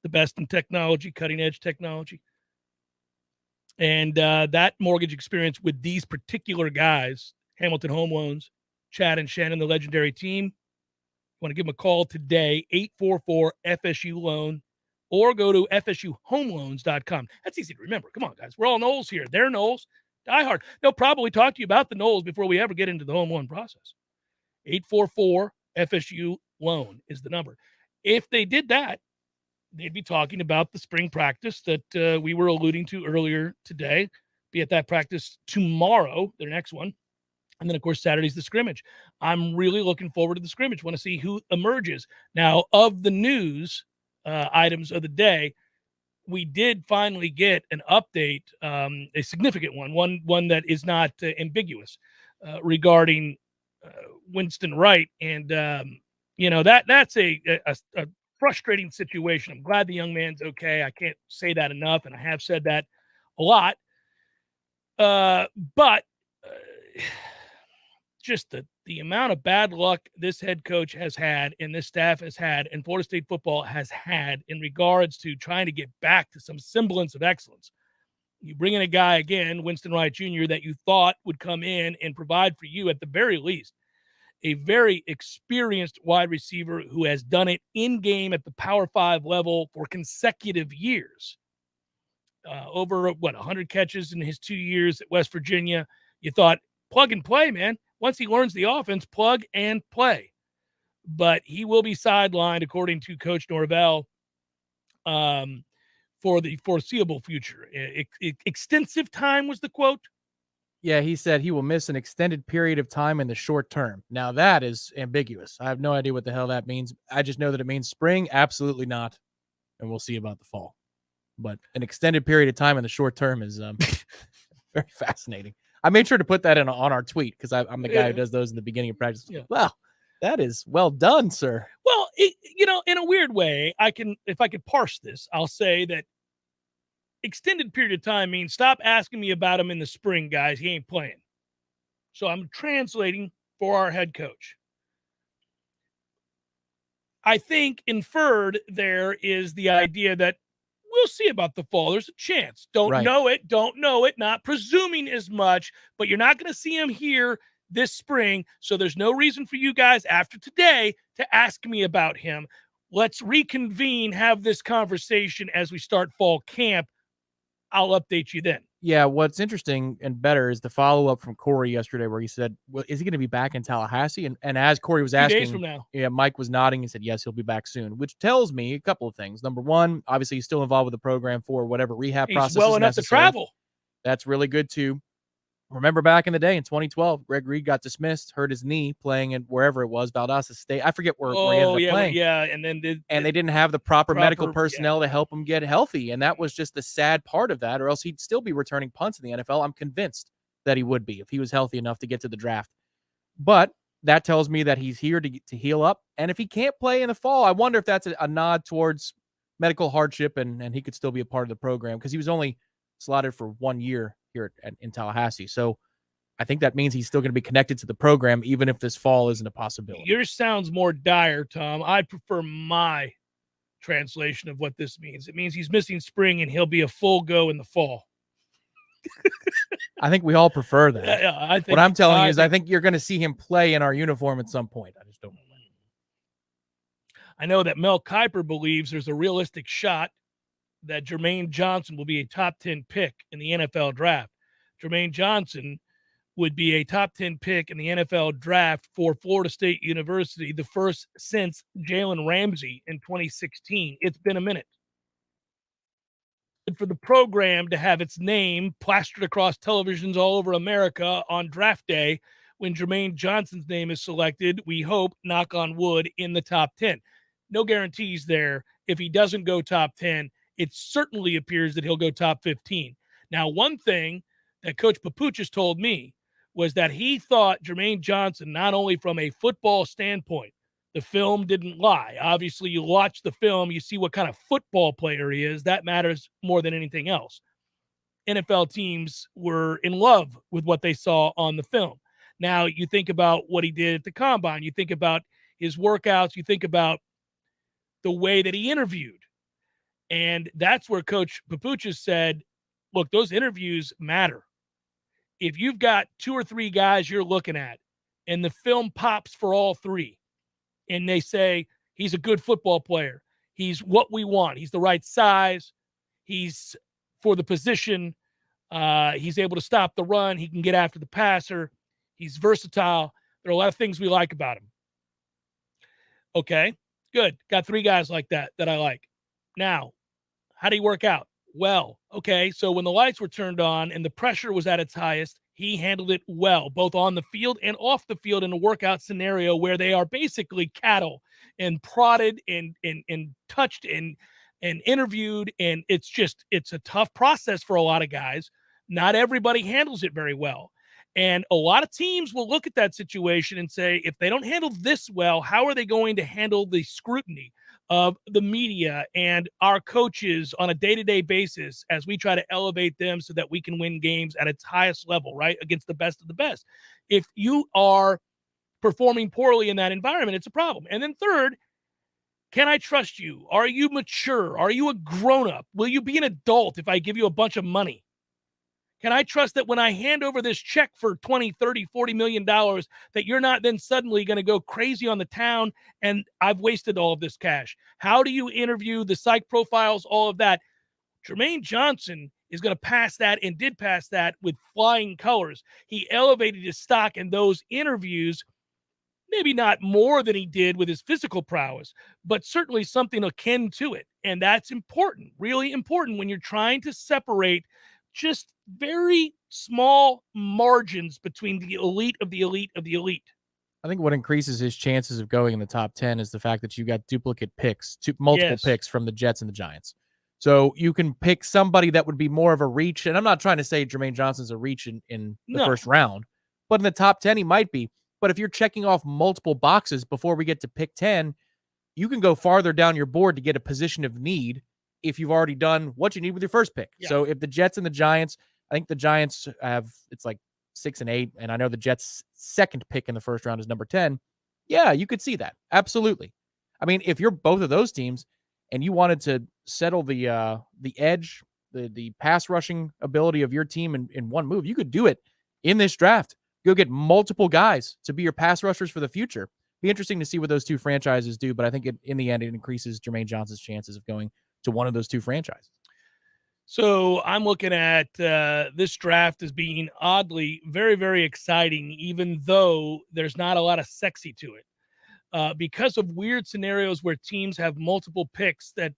the best in technology, cutting-edge technology. And that mortgage experience with these particular guys, Hamilton Home Loans, Chad and Shannon, the legendary team, want to give them a call today, 844-FSU-LOAN, or go to FSUHomeLoans.com. That's easy to remember. Come on, guys. We're all Noles here. They're Noles. Die hard. They'll probably talk to you about the Noles before we ever get into the home loan process. 844-FSU-LOAN is the number. If they did that, they'd be talking about the spring practice that we were alluding to earlier today. Be at that practice tomorrow, their next one. And then, of course, Saturday's the scrimmage. I'm really looking forward to the scrimmage. Want to see who emerges. Now, of the news items of the day, we did finally get an update, a significant one that is not ambiguous regarding Winston Wright. And, that's a frustrating situation. I'm glad the young man's okay. I can't say that enough, and I have said that a lot. But just the amount of bad luck this head coach has had and this staff has had and Florida State football has had in regards to trying to get back to some semblance of excellence. You bring in a guy, again, Winston Wright Jr., that you thought would come in and provide for you at the very least a very experienced wide receiver who has done it in game at the Power 5 level for consecutive years. Over 100 catches in his 2 years at West Virginia. You thought plug and play, man. Once he learns the offense, plug and play. But he will be sidelined, according to Coach Norvell, for the foreseeable future. Extensive time was the quote. Yeah, he said he will miss an extended period of time in the short term. Now, that is ambiguous. I have no idea what the hell that means. I just know that it means spring. Absolutely not. And we'll see about the fall. But an extended period of time in the short term is very fascinating. I made sure to put that on our tweet because I'm the guy who does those in the beginning of practice. Yeah. Wow, that is well done, sir. Well, in a weird way, if I could parse this, I'll say that extended period of time means stop asking me about him in the spring, guys. He ain't playing. So I'm translating for our head coach. I think inferred there is the idea that we'll see about the fall. There's a chance. Don't know it. Not presuming as much, but you're not going to see him here this spring. So there's no reason for you guys after today to ask me about him. Let's reconvene, have this conversation as we start fall camp. I'll update you then. Yeah, what's interesting and better is the follow-up from Corey yesterday where he said, well, is he going to be back in Tallahassee? And as Corey was asking, 2 days from now. Yeah, Mike was nodding and said, yes, he'll be back soon, which tells me a couple of things. Number one, obviously he's still involved with the program for whatever rehab process is well enough necessary. to travel. That's really good, too. Remember back in the day in 2012, Greg Reed got dismissed, hurt his knee playing in wherever it was, Valdosta State. I forget where he ended up playing. Yeah, and then they didn't have the proper medical personnel to help him get healthy, and that was just the sad part of that, or else he'd still be returning punts in the NFL. I'm convinced that he would be if he was healthy enough to get to the draft. But that tells me that he's here to heal up, and if he can't play in the fall, I wonder if that's a nod towards medical hardship and he could still be a part of the program because he was only slotted for 1 year here in Tallahassee. So I think that means he's still going to be connected to the program, even if this fall isn't a possibility. Yours sounds more dire, Tom. I prefer my translation of what this means. It means he's missing spring and he'll be a full go in the fall. I think we all prefer that. Yeah, what I'm telling you is I think you're going to see him play in our uniform at some point. I just don't know when. I know that Mel Kiper believes there's a realistic shot that Jermaine Johnson will be a top 10 pick in the NFL draft. Jermaine Johnson would be a top 10 pick in the NFL draft for Florida State University, the first since Jalen Ramsey in 2016. It's been a minute. For the program to have its name plastered across televisions all over America on draft day when Jermaine Johnson's name is selected, we hope, knock on wood, in the top 10. No guarantees there. if he doesn't go top 10, it certainly appears that he'll go top 15. Now, one thing that Coach Papuchis told me was that he thought Jermaine Johnson, not only from a football standpoint, the film didn't lie. Obviously, you watch the film, you see what kind of football player he is. That matters more than anything else. NFL teams were in love with what they saw on the film. Now, you think about what he did at the Combine. You think about his workouts. You think about the way that he interviewed. And that's where Coach Papuchis said, look, those interviews matter. If you've got 2 or 3 guys you're looking at and the film pops for all 3 and they say he's a good football player, he's what we want, he's the right size, he's for the position, he's able to stop the run, he can get after the passer, he's versatile, there are a lot of things we like about him. Okay, good. Got 3 guys like that I like. Now, how do you work out? Well, okay, so when the lights were turned on and the pressure was at its highest, he handled it well, both on the field and off the field in a workout scenario where they are basically cattle and prodded and touched and interviewed. And it's a tough process for a lot of guys. Not everybody handles it very well. And a lot of teams will look at that situation and say, if they don't handle this well, how are they going to handle the scrutiny of the media and our coaches on a day-to-day basis as we try to elevate them so that we can win games at its highest level, right, against the best of the best? If you are performing poorly in that environment, it's a problem. And then third, can I trust you? Are you mature? Are you a grown-up? Will you be an adult if I give you a bunch of money? Can I trust that when I hand over this check for $20, $30, $40 million, that you're not then suddenly going to go crazy on the town and I've wasted all of this cash? How do you interview, the psych profiles, all of that? Jermaine Johnson is going to pass that and did pass that with flying colors. He elevated his stock in those interviews, maybe not more than he did with his physical prowess, but certainly something akin to it. And that's important, really important when you're trying to separate just very small margins between the elite of the elite of the elite. I think what increases his chances of going in the top 10 is the fact that you got duplicate picks, multiple picks from the Jets and the Giants. So you can pick somebody that would be more of a reach. And I'm not trying to say Jermaine Johnson's a reach in the first round, but in the top 10, he might be. But if you're checking off multiple boxes before we get to pick 10, you can go farther down your board to get a position of need if you've already done what you need with your first pick. Yeah. So if the Jets and the Giants, I think the Giants have, it's like 6 and 8. And I know the Jets' second pick in the first round is number 10. Yeah, you could see that. Absolutely. I mean, if you're both of those teams and you wanted to settle the edge, the pass rushing ability of your team in one move, you could do it in this draft. Go get multiple guys to be your pass rushers for the future. Be interesting to see what those 2 franchises do, but I think in the end, it increases Jermaine Johnson's chances of going to one of those 2 franchises. So I'm looking at this draft as being oddly very, very exciting, even though there's not a lot of sexy to it. Because of weird scenarios where teams have multiple picks that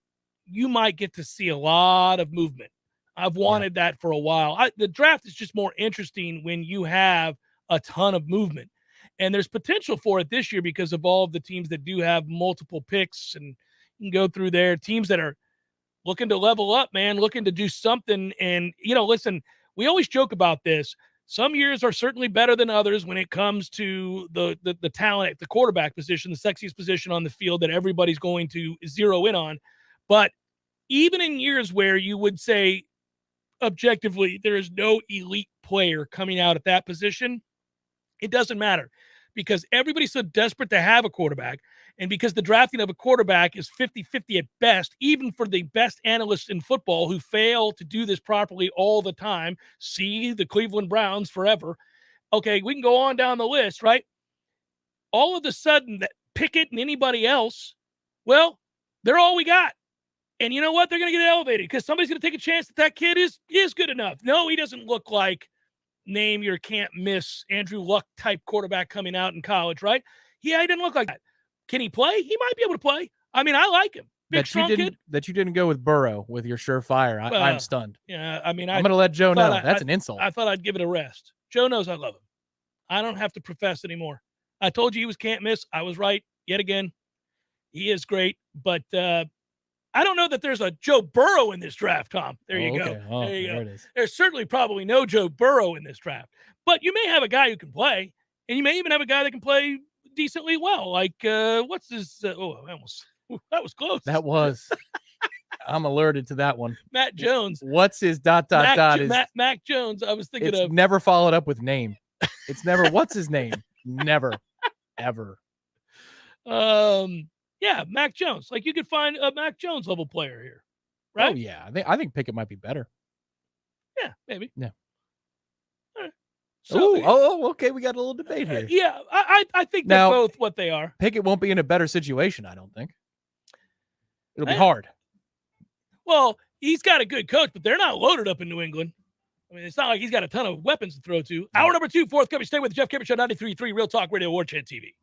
you might get to see a lot of movement. I've wanted that for a while. The draft is just more interesting when you have a ton of movement. And there's potential for it this year because of all of the teams that do have multiple picks, and you can go through there. Teams that are looking to level up, man, looking to do something. And, listen, we always joke about this. Some years are certainly better than others when it comes to the talent at the quarterback position, the sexiest position on the field that everybody's going to zero in on. But even in years where you would say objectively there is no elite player coming out at that position, it doesn't matter because everybody's so desperate to have a quarterback. And because the drafting of a quarterback is 50-50 at best, even for the best analysts in football who fail to do this properly all the time, see the Cleveland Browns forever. Okay, we can go on down the list, right? All of a sudden, that Pickett and anybody else, well, they're all we got. And you know what? They're going to get elevated because somebody's going to take a chance that kid is good enough. No, he doesn't look like name your can't miss Andrew Luck type quarterback coming out in college, right? Yeah, he didn't look like that. Can he play? He might be able to play. I mean, I like him. Big, strong kid. That you didn't go with Burrow with your surefire. I'm stunned. Yeah, I mean, I'm going to let Joe know. That's an insult. I thought I'd give it a rest. Joe knows I love him. I don't have to profess anymore. I told you he was can't miss. I was right yet again. He is great, but I don't know that there's a Joe Burrow in this draft, Tom. There you go. Oh, there you there go. it is. There's certainly probably no Joe Burrow in this draft. But you may have a guy who can play, and you may even have a guy that can play decently well. Like, what's his that was close. That was. I'm alerted to that one. Matt Jones. What's his ... Mac Jones. I was thinking it's of. never followed up with name. It's never, what's his name? Never, ever. Yeah, Mac Jones. Like, you could find a Mac Jones level player here, right? Oh, yeah. I think Pickett might be better. Yeah, maybe. Yeah. All right. So, Okay. We got a little debate here. Yeah, I think they're Now, both what they are. Pickett won't be in a better situation, I don't think. It'll be hard. Well, he's got a good coach, but they're not loaded up in New England. I mean, it's not like he's got a ton of weapons to throw to. Hour number 2, fourth coming. Stay with the Jeff Cameron Show, 93.3 Real Talk Radio, Warchant TV.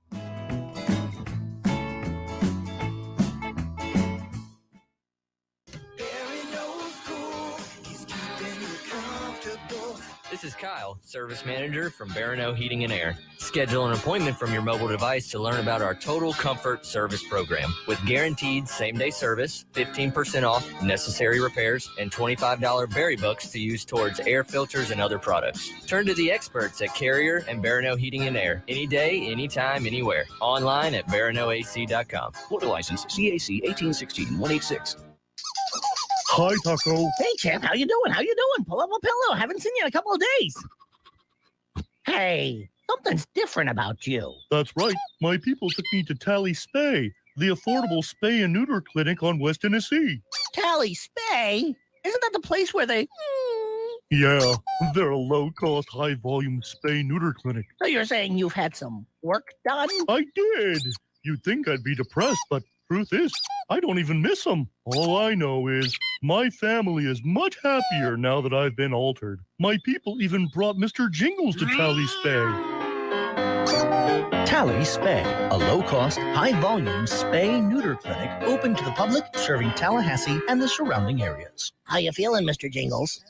This is Kyle, Service Manager from Barano Heating and Air. Schedule an appointment from your mobile device to learn about our Total Comfort Service Program. With guaranteed same-day service, 15% off necessary repairs, and $25 berry books to use towards air filters and other products. Turn to the experts at Carrier and Barano Heating and Air. Any day, anytime, anywhere. Online at baranoac.com. Florida license, CAC 1816-186. Hi, Taco. Hey, champ, how you doing? Pull up a pillow. Haven't seen you in a couple of days. Hey, something's different about you. That's right. My people took me to Tally Spay, the affordable spay and neuter clinic on West Tennessee. Tally Spay? Isn't that the place where they... Yeah, they're a low-cost, high-volume spay-neuter clinic. So you're saying you've had some work done? I did. You'd think I'd be depressed, but truth is, I don't even miss them. All I know is my family is much happier now that I've been altered. My people even brought Mr. Jingles to Tally Spay. Tally Spay, a low-cost, high-volume spay-neuter clinic open to the public, serving Tallahassee and the surrounding areas. How you feeling, Mr. Jingles?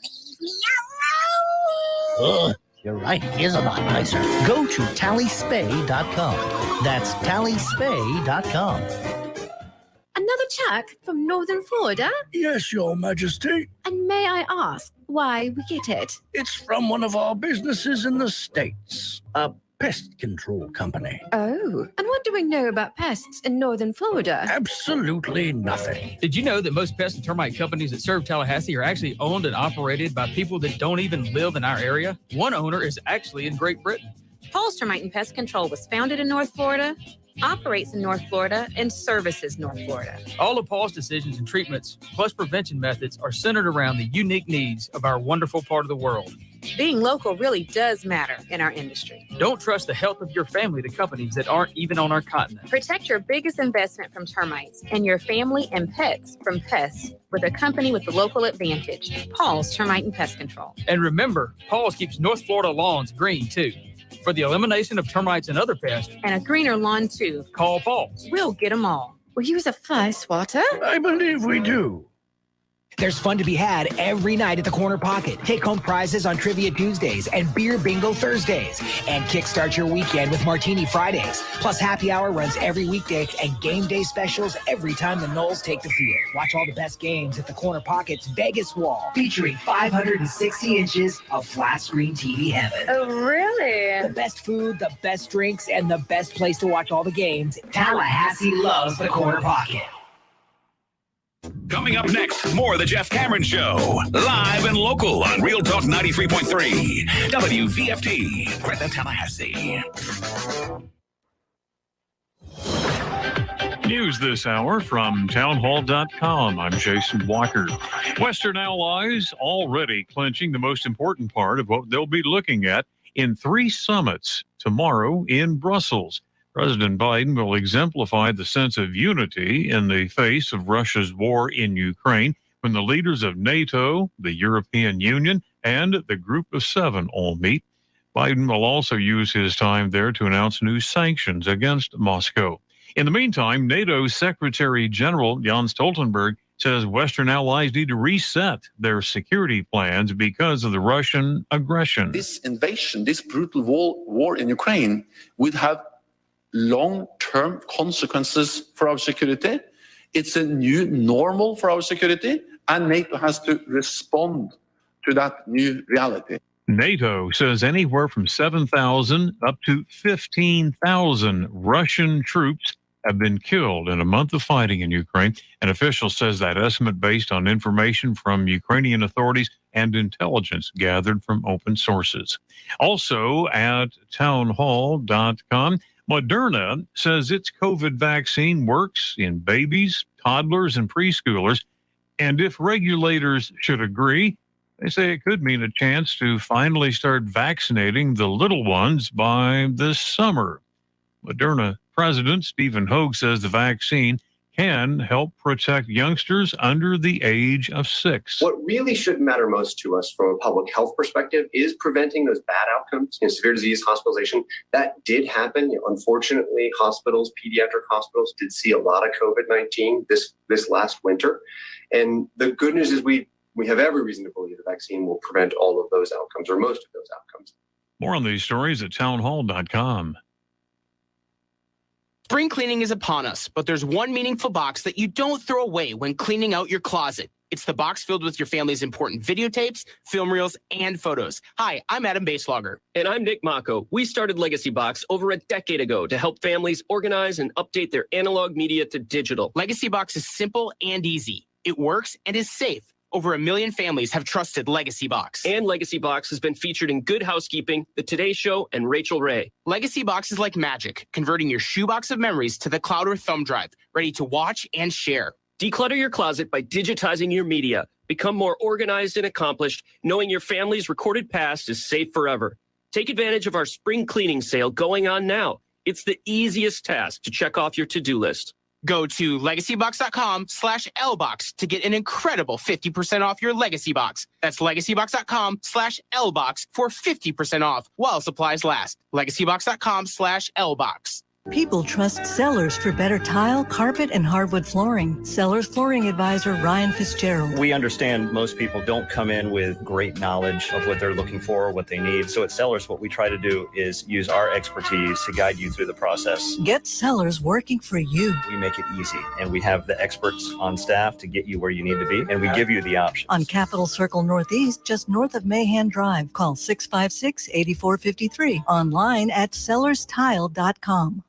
Ugh, you're right. He is a lot nicer. Go to tallyspay.com. That's tallyspay.com. Another check from Northern Florida? Yes, Your Majesty. And may I ask why we get it? It's from one of our businesses in the States, a pest control company. Oh, and what do we know about pests in Northern Florida? Absolutely nothing. Did you know that most pest and termite companies that serve Tallahassee are actually owned and operated by people that don't even live in our area? One owner is actually in Great Britain. Paul's Termite and Pest Control was founded in North Florida, operates in North Florida, and services North Florida. All of Paul's decisions and treatments, plus prevention methods, are centered around the unique needs of our wonderful part of the world. Being local really does matter in our industry. Don't trust the health of your family to companies that aren't even on our continent. Protect your biggest investment from termites and your family and pets from pests with a company with the local advantage, Paul's Termite and Pest Control. And remember, Paul's keeps North Florida lawns green too. For the elimination of termites and other pests, and a greener lawn too, call Paul's. We'll get them all. We use a fly swatter? I believe we do. There's fun to be had every night at the Corner Pocket. Take home prizes on Trivia Tuesdays and Beer Bingo Thursdays. And kickstart your weekend with Martini Fridays. Plus happy hour runs every weekday and game day specials every time the Noles take the field. Watch all the best games at the Corner Pocket's Vegas Wall, featuring 560 inches of flat screen TV heaven. Oh, really? The best food, the best drinks, and the best place to watch all the games. Tallahassee loves the Corner Pocket. Coming up next, more of the Jeff Cameron Show. Live and local on Real Talk 93.3. WVFT, Greta, Tallahassee. News this hour from townhall.com. I'm Jason Walker. Western allies already clinching the most important part of what they'll be looking at in 3 summits tomorrow in Brussels. President Biden will exemplify the sense of unity in the face of Russia's war in Ukraine when the leaders of NATO, the European Union, and the Group of 7 all meet. Biden will also use his time there to announce new sanctions against Moscow. In the meantime, NATO Secretary General Jens Stoltenberg says Western allies need to reset their security plans because of the Russian aggression. This invasion, this brutal war in Ukraine would have long-term consequences for our security. It's a new normal for our security, and NATO has to respond to that new reality. NATO says anywhere from 7,000 up to 15,000 Russian troops have been killed in a month of fighting in Ukraine. An official says that estimate based on information from Ukrainian authorities and intelligence gathered from open sources. Also at townhall.com, Moderna says its COVID vaccine works in babies, toddlers, and preschoolers. And if regulators should agree, they say it could mean a chance to finally start vaccinating the little ones by this summer. Moderna President Stephen Hoge says the vaccine can help protect youngsters under the age of 6. What really should matter most to us from a public health perspective is preventing those bad outcomes, severe disease, hospitalization. That did happen. Unfortunately, hospitals, pediatric hospitals, did see a lot of COVID-19 this last winter. And the good news is we have every reason to believe the vaccine will prevent all of those outcomes, or most of those outcomes. More on these stories at townhall.com. Spring cleaning is upon us, but there's one meaningful box that you don't throw away when cleaning out your closet. It's the box filled with your family's important videotapes, film reels, and photos. Hi, I'm Adam Baselogger. And I'm Nick Mako. We started Legacy Box over a decade ago to help families organize and update their analog media to digital. Legacy Box is simple and easy. It works and is safe. Over 1 million families have trusted Legacy Box. And Legacy Box has been featured in Good Housekeeping, The Today Show, and Rachel Ray. Legacy Box is like magic, converting your shoebox of memories to the cloud or thumb drive, ready to watch and share. Declutter your closet by digitizing your media. Become more organized and accomplished, knowing your family's recorded past is safe forever. Take advantage of our spring cleaning sale going on now. It's the easiest task to check off your to-do list. Go to legacybox.com/LBox to get an incredible 50% off your Legacy Box. That's legacybox.com/LBox for 50% off while supplies last. legacybox.com/LBox. People trust Sellers for better tile, carpet, and hardwood flooring. Sellers Flooring Advisor Ryan Fitzgerald. We understand most people don't come in with great knowledge of what they're looking for, what they need. So at Sellers, what we try to do is use our expertise to guide you through the process. Get Sellers working for you. We make it easy, and we have the experts on staff to get you where you need to be, and we give you the options. On Capitol Circle Northeast, just north of Mahan Drive. Call 656-8453. Online at sellerstile.com.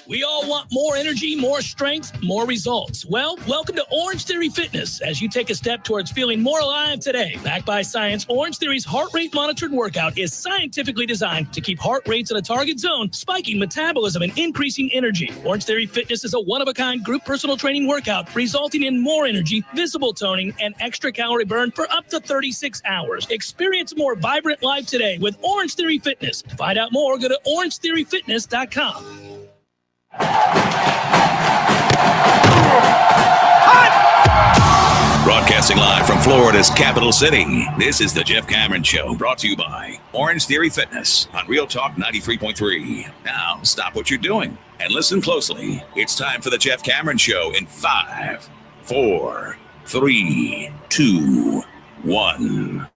We all want more energy, more strength, more results. Well, welcome to Orange Theory Fitness as you take a step towards feeling more alive today. Backed by science, Orange Theory's heart rate monitored workout is scientifically designed to keep heart rates in a target zone, spiking metabolism and increasing energy. Orange Theory Fitness is a one-of-a-kind group personal training workout resulting in more energy, visible toning, and extra calorie burn for up to 36 hours. Experience a more vibrant life today with Orange Theory Fitness. To find out more, go to orangetheoryfitness.com. Broadcasting live from Florida's capital city, this is the Jeff Cameron Show, brought to you by Orange Theory Fitness on Real Talk 93.3. Now, stop what you're doing and listen closely. It's time for the Jeff Cameron Show in 5, 4, 3, 2, 1.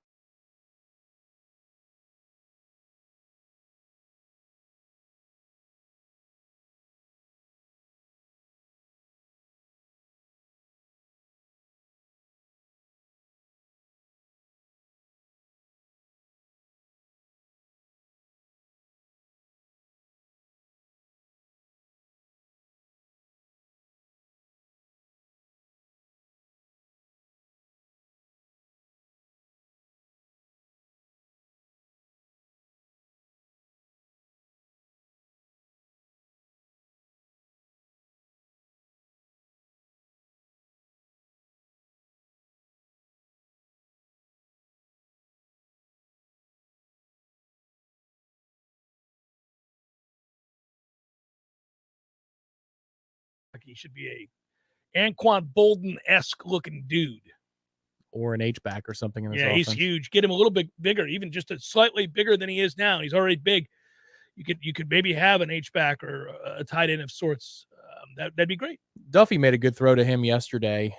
He should be a Anquan Bolden-esque looking dude. Or an H-back or something in this Yeah, offense. he's huge. Get him a little bit bigger, even just a slightly bigger than he is now. He's already big. You could maybe have an H-back or a tight end of sorts. That'd be great. Duffy made a good throw to him yesterday,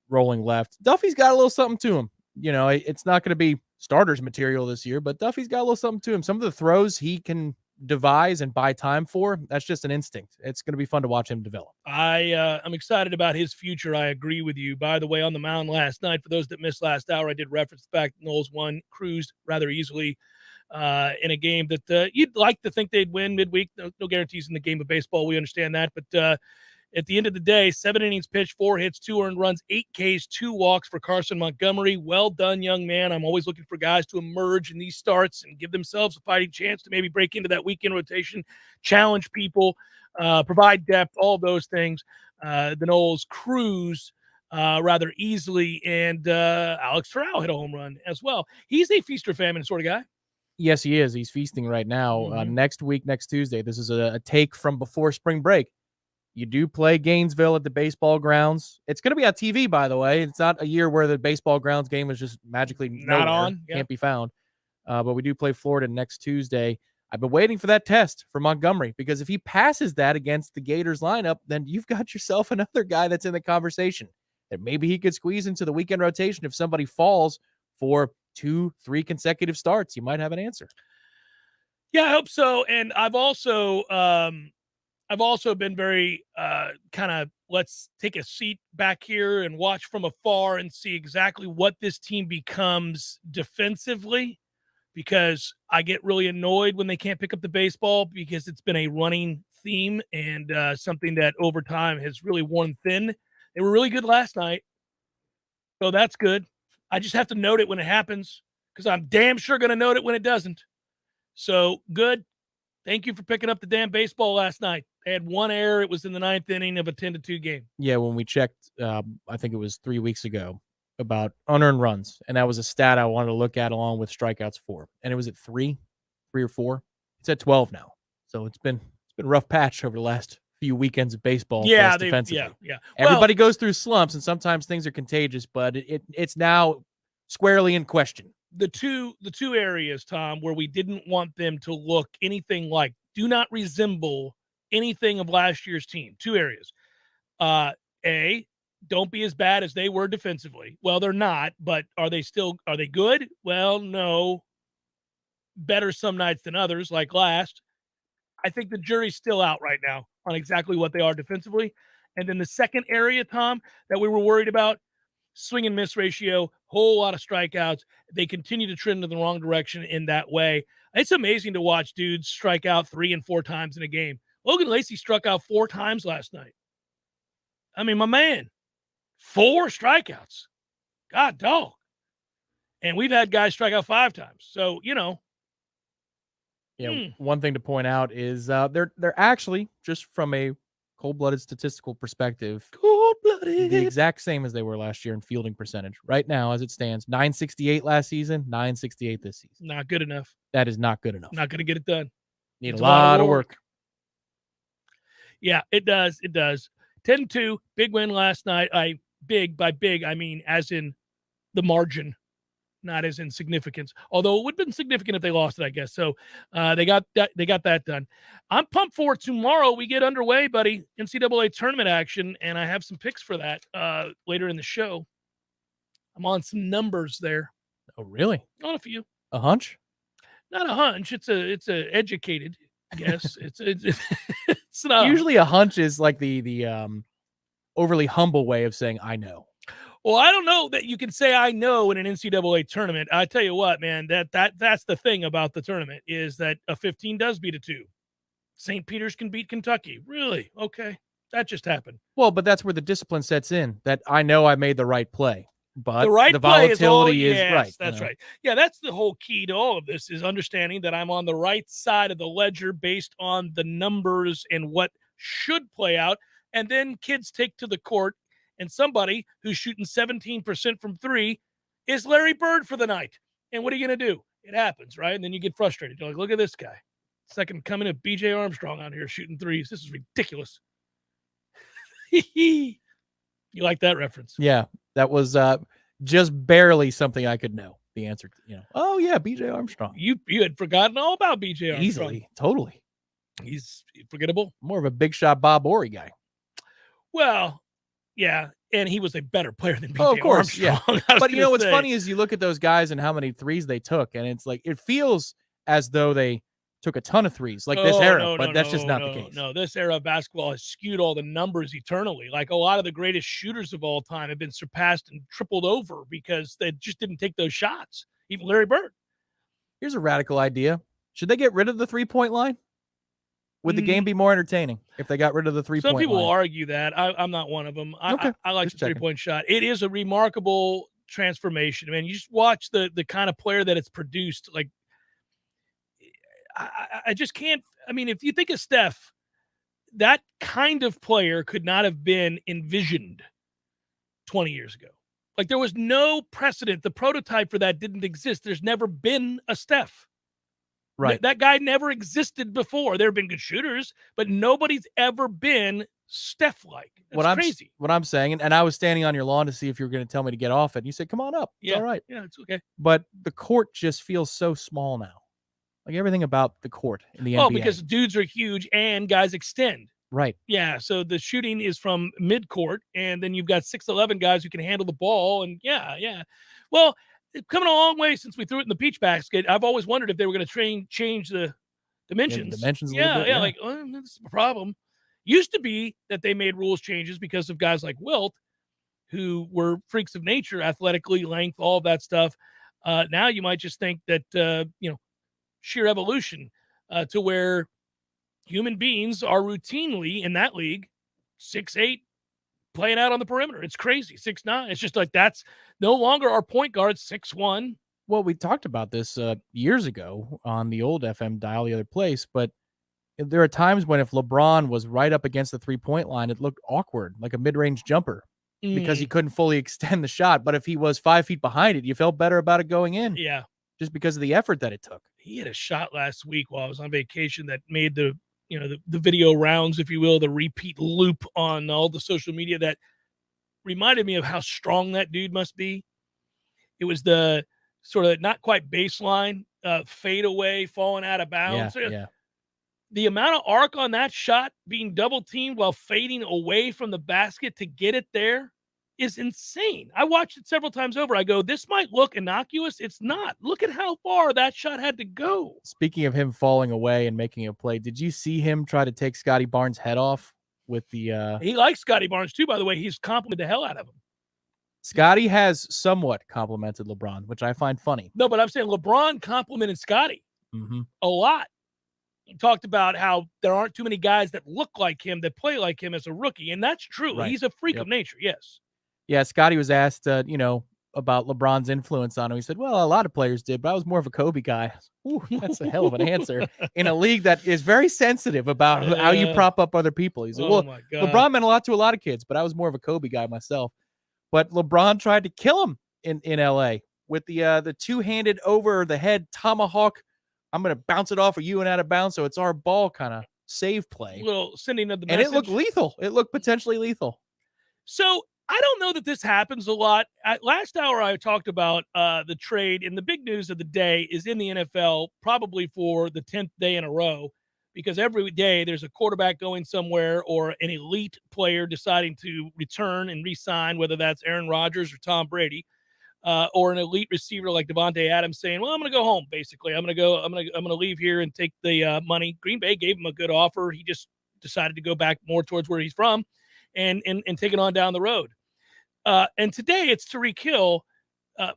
rolling left. Duffy's got a little something to him. You know, it's not going to be starters material this year, but Duffy's got a little something to him. Some of the throws he can devise and buy time for, that's just an instinct. It's going to be fun to watch him develop. I'm excited about his future. I agree with you. By the way, on the mound last night, for those that missed last hour, I did reference the fact Noles won, cruised rather easily in a game that you'd like to think they'd win midweek. No guarantees in the game of baseball. We understand that. But at the end of the day, 7 innings pitched, 4 hits, 2 earned runs, 8 Ks, 2 walks for Carson Montgomery. Well done, young man. I'm always looking for guys to emerge in these starts and give themselves a fighting chance to maybe break into that weekend rotation, challenge people, provide depth, all those things. The Noles cruise rather easily, and Alex Terrell hit a home run as well. He's a feast or famine sort of guy. Yes, he is. He's feasting right now. Next week, next Tuesday, this is a take from before spring break. You do play Gainesville at the baseball grounds. It's going to be on TV, by the way. It's not a year where the baseball grounds game is just magically not on. Yeah. Can't be found. But we do play Florida next Tuesday. I've been waiting for that test for Montgomery, because if he passes that against the Gators lineup, then you've got yourself another guy that's in the conversation that maybe he could squeeze into the weekend rotation. If somebody falls for 2-3 consecutive starts, you might have an answer. Yeah, I hope so. And I've also been very kind of, let's take a seat back here and watch from afar and see exactly what this team becomes defensively, because I get really annoyed when they can't pick up the baseball, because it's been a running theme and something that over time has really worn thin. They were really good last night, so that's good. I just have to note it when it happens, because I'm damn sure going to note it when it doesn't. So good. Thank you for picking up the damn baseball last night. They had 1 error. It was in the 9th inning of a 10-2 game. Yeah, when we checked, I think it was 3 weeks ago, about unearned runs, and that was a stat I wanted to look at along with strikeouts for. And it was at 3 or 4. It's at 12 now. So it's been a rough patch over the last few weekends of baseball. Yeah, for us defensively. yeah. Everybody goes through slumps, and sometimes things are contagious, but it's now squarely in question. The two areas, Tom, where we didn't want them to look anything like, do not resemble anything of last year's team. 2 areas. A, don't be as bad as they were defensively. Well, they're not, but are they good? Well, no. Better some nights than others, like last. I think the jury's still out right now on exactly what they are defensively. And then the second area, Tom, that we were worried about, swing and miss ratio, whole lot of strikeouts. They continue to trend in the wrong direction in that way. It's amazing to watch dudes strike out 3 and 4 times in a game. Logan Lacey struck out 4 times last night. I mean, my man, 4 strikeouts. God dog. And we've had guys strike out 5 times. So, One thing to point out is they're actually, just from a cold-blooded statistical perspective, the exact same as they were last year in fielding percentage. Right now, as it stands, 968 last season, 968 this season. Not good enough. That is not good enough. Not going to get it done. Need a lot of work. Yeah, it does. It does. 10-2, big win last night. By big, I mean as in the margin, not as in significance. Although it would have been significant if they lost it, I guess. So they got that done. I'm pumped for tomorrow. We get underway, buddy. NCAA tournament action, and I have some picks for that later in the show. I'm on some numbers there. Oh, really? On a few. A hunch? Not a hunch. It's a educated guess. It's not usually a hunch is like the overly humble way of saying I know. Well, I don't know that you can say I know in an NCAA tournament. I tell you what, man, that's the thing about the tournament is that a 15 does beat a 2. St. Peter's can beat Kentucky. Really? Okay. That just happened. Well, but that's where the discipline sets in, that I know I made the right play. But the volatility is right. That's right. Yeah, that's the whole key to all of this, is understanding that I'm on the right side of the ledger based on the numbers and what should play out. And then kids take to the court, and somebody who's shooting 17% from 3 is Larry Bird for the night. And what are you going to do? It happens, right? And then you get frustrated. You're like, look at this guy. Second coming of BJ Armstrong out here shooting 3s. This is ridiculous. You like that reference? Yeah, that was just barely something I could know the answer to. Oh yeah, BJ Armstrong. You had forgotten all about BJ Armstrong. Easily, totally. He's forgettable. More of a big shot Bob Orry guy. Well, yeah, and he was a better player than BJ of course, Armstrong. Yeah. But what's funny is you look at those guys and how many 3s they took, and it's like it feels as though they took a ton of threes like this era, no, but no, that's just no, not the no, case. No, this era of basketball has skewed all the numbers eternally. Like a lot of the greatest shooters of all time have been surpassed and tripled over because they just didn't take those shots. Even Larry Bird. Here's a radical idea. Should they get rid of the 3-point line? Would the game be more entertaining if they got rid of the 3-point line? Some people will argue that. I'm not one of them. Okay, I like just the checking. 3-point shot. It is a remarkable transformation. I mean, you just watch the kind of player that it's produced. Like, I just can't. I mean, if you think of Steph, that kind of player could not have been envisioned 20 years ago. Like, there was no precedent. The prototype for that didn't exist. There's never been a Steph. Right. That guy never existed before. There have been good shooters, but nobody's ever been Steph-like. That's crazy. What I'm saying, and I was standing on your lawn to see if you were going to tell me to get off it. And you said, come on up. It's all right. Yeah, it's okay. But the court just feels so small now. Like everything about the court in the NBA. Oh, because dudes are huge and guys extend. Right. Yeah, so the shooting is from mid-court, and then you've got 6'11" guys who can handle the ball, and yeah. Well, it's coming a long way since we threw it in the peach basket. I've always wondered if they were going to change the dimensions. Yeah, the dimensions a yeah, little bit, like, this is a problem. Used to be that they made rules changes because of guys like Wilt, who were freaks of nature, athletically, length, all of that stuff. Now you might just think that, sheer evolution to where human beings are routinely in that league 6'8", playing out on the perimeter. It's crazy. 6'9". It's just like that's no longer our point guard 6'1". Well, we talked about this years ago on the old FM dial the other place, but there are times when if LeBron was right up against the 3-point line, it looked awkward, like a mid-range jumper, because he couldn't fully extend the shot. But if he was 5 feet behind it, you felt better about it going in. Yeah. Just because of the effort that it took. He had a shot last week while I was on vacation that made the video rounds, if you will, the repeat loop on all the social media that reminded me of how strong that dude must be. It was the sort of not quite baseline, fade away, falling out of bounds. Yeah. The amount of arc on that shot being double teamed while fading away from the basket to get it there is insane. I watched it several times over. I go, this might look innocuous. It's not. Look at how far that shot had to go. Speaking of him falling away and making a play, did you see him try to take Scotty Barnes' head off with the He likes Scotty Barnes too, by the way. He's complimented the hell out of him. Scotty has somewhat complimented LeBron, which I find funny. No, but I'm saying LeBron complimented Scotty a lot. He talked about how there aren't too many guys that look like him, that play like him as a rookie, and that's true. Right. He's a freak of nature, yes. Yeah, Scotty was asked, about LeBron's influence on him. He said, well, a lot of players did, but I was more of a Kobe guy. Ooh, that's a hell of an answer in a league that is very sensitive about how you prop up other people. He said, my God. LeBron meant a lot to a lot of kids, but I was more of a Kobe guy myself. But LeBron tried to kill him in LA with the two-handed over the head tomahawk. I'm going to bounce it off of you and out of bounds, so it's our ball kind of save play. Little sending of the and message. it looked lethal. It looked potentially lethal. So I don't know that this happens a lot. Last hour, I talked about the trade, and the big news of the day is in the NFL, probably for the 10th day in a row, because every day there's a quarterback going somewhere or an elite player deciding to return and re-sign, whether that's Aaron Rodgers or Tom Brady, or an elite receiver like Devontae Adams saying, well, I'm going to go home, basically. I'm going to leave here and take the money. Green Bay gave him a good offer. He just decided to go back more towards where he's from and take it on down the road. And today it's Tyreek Hill.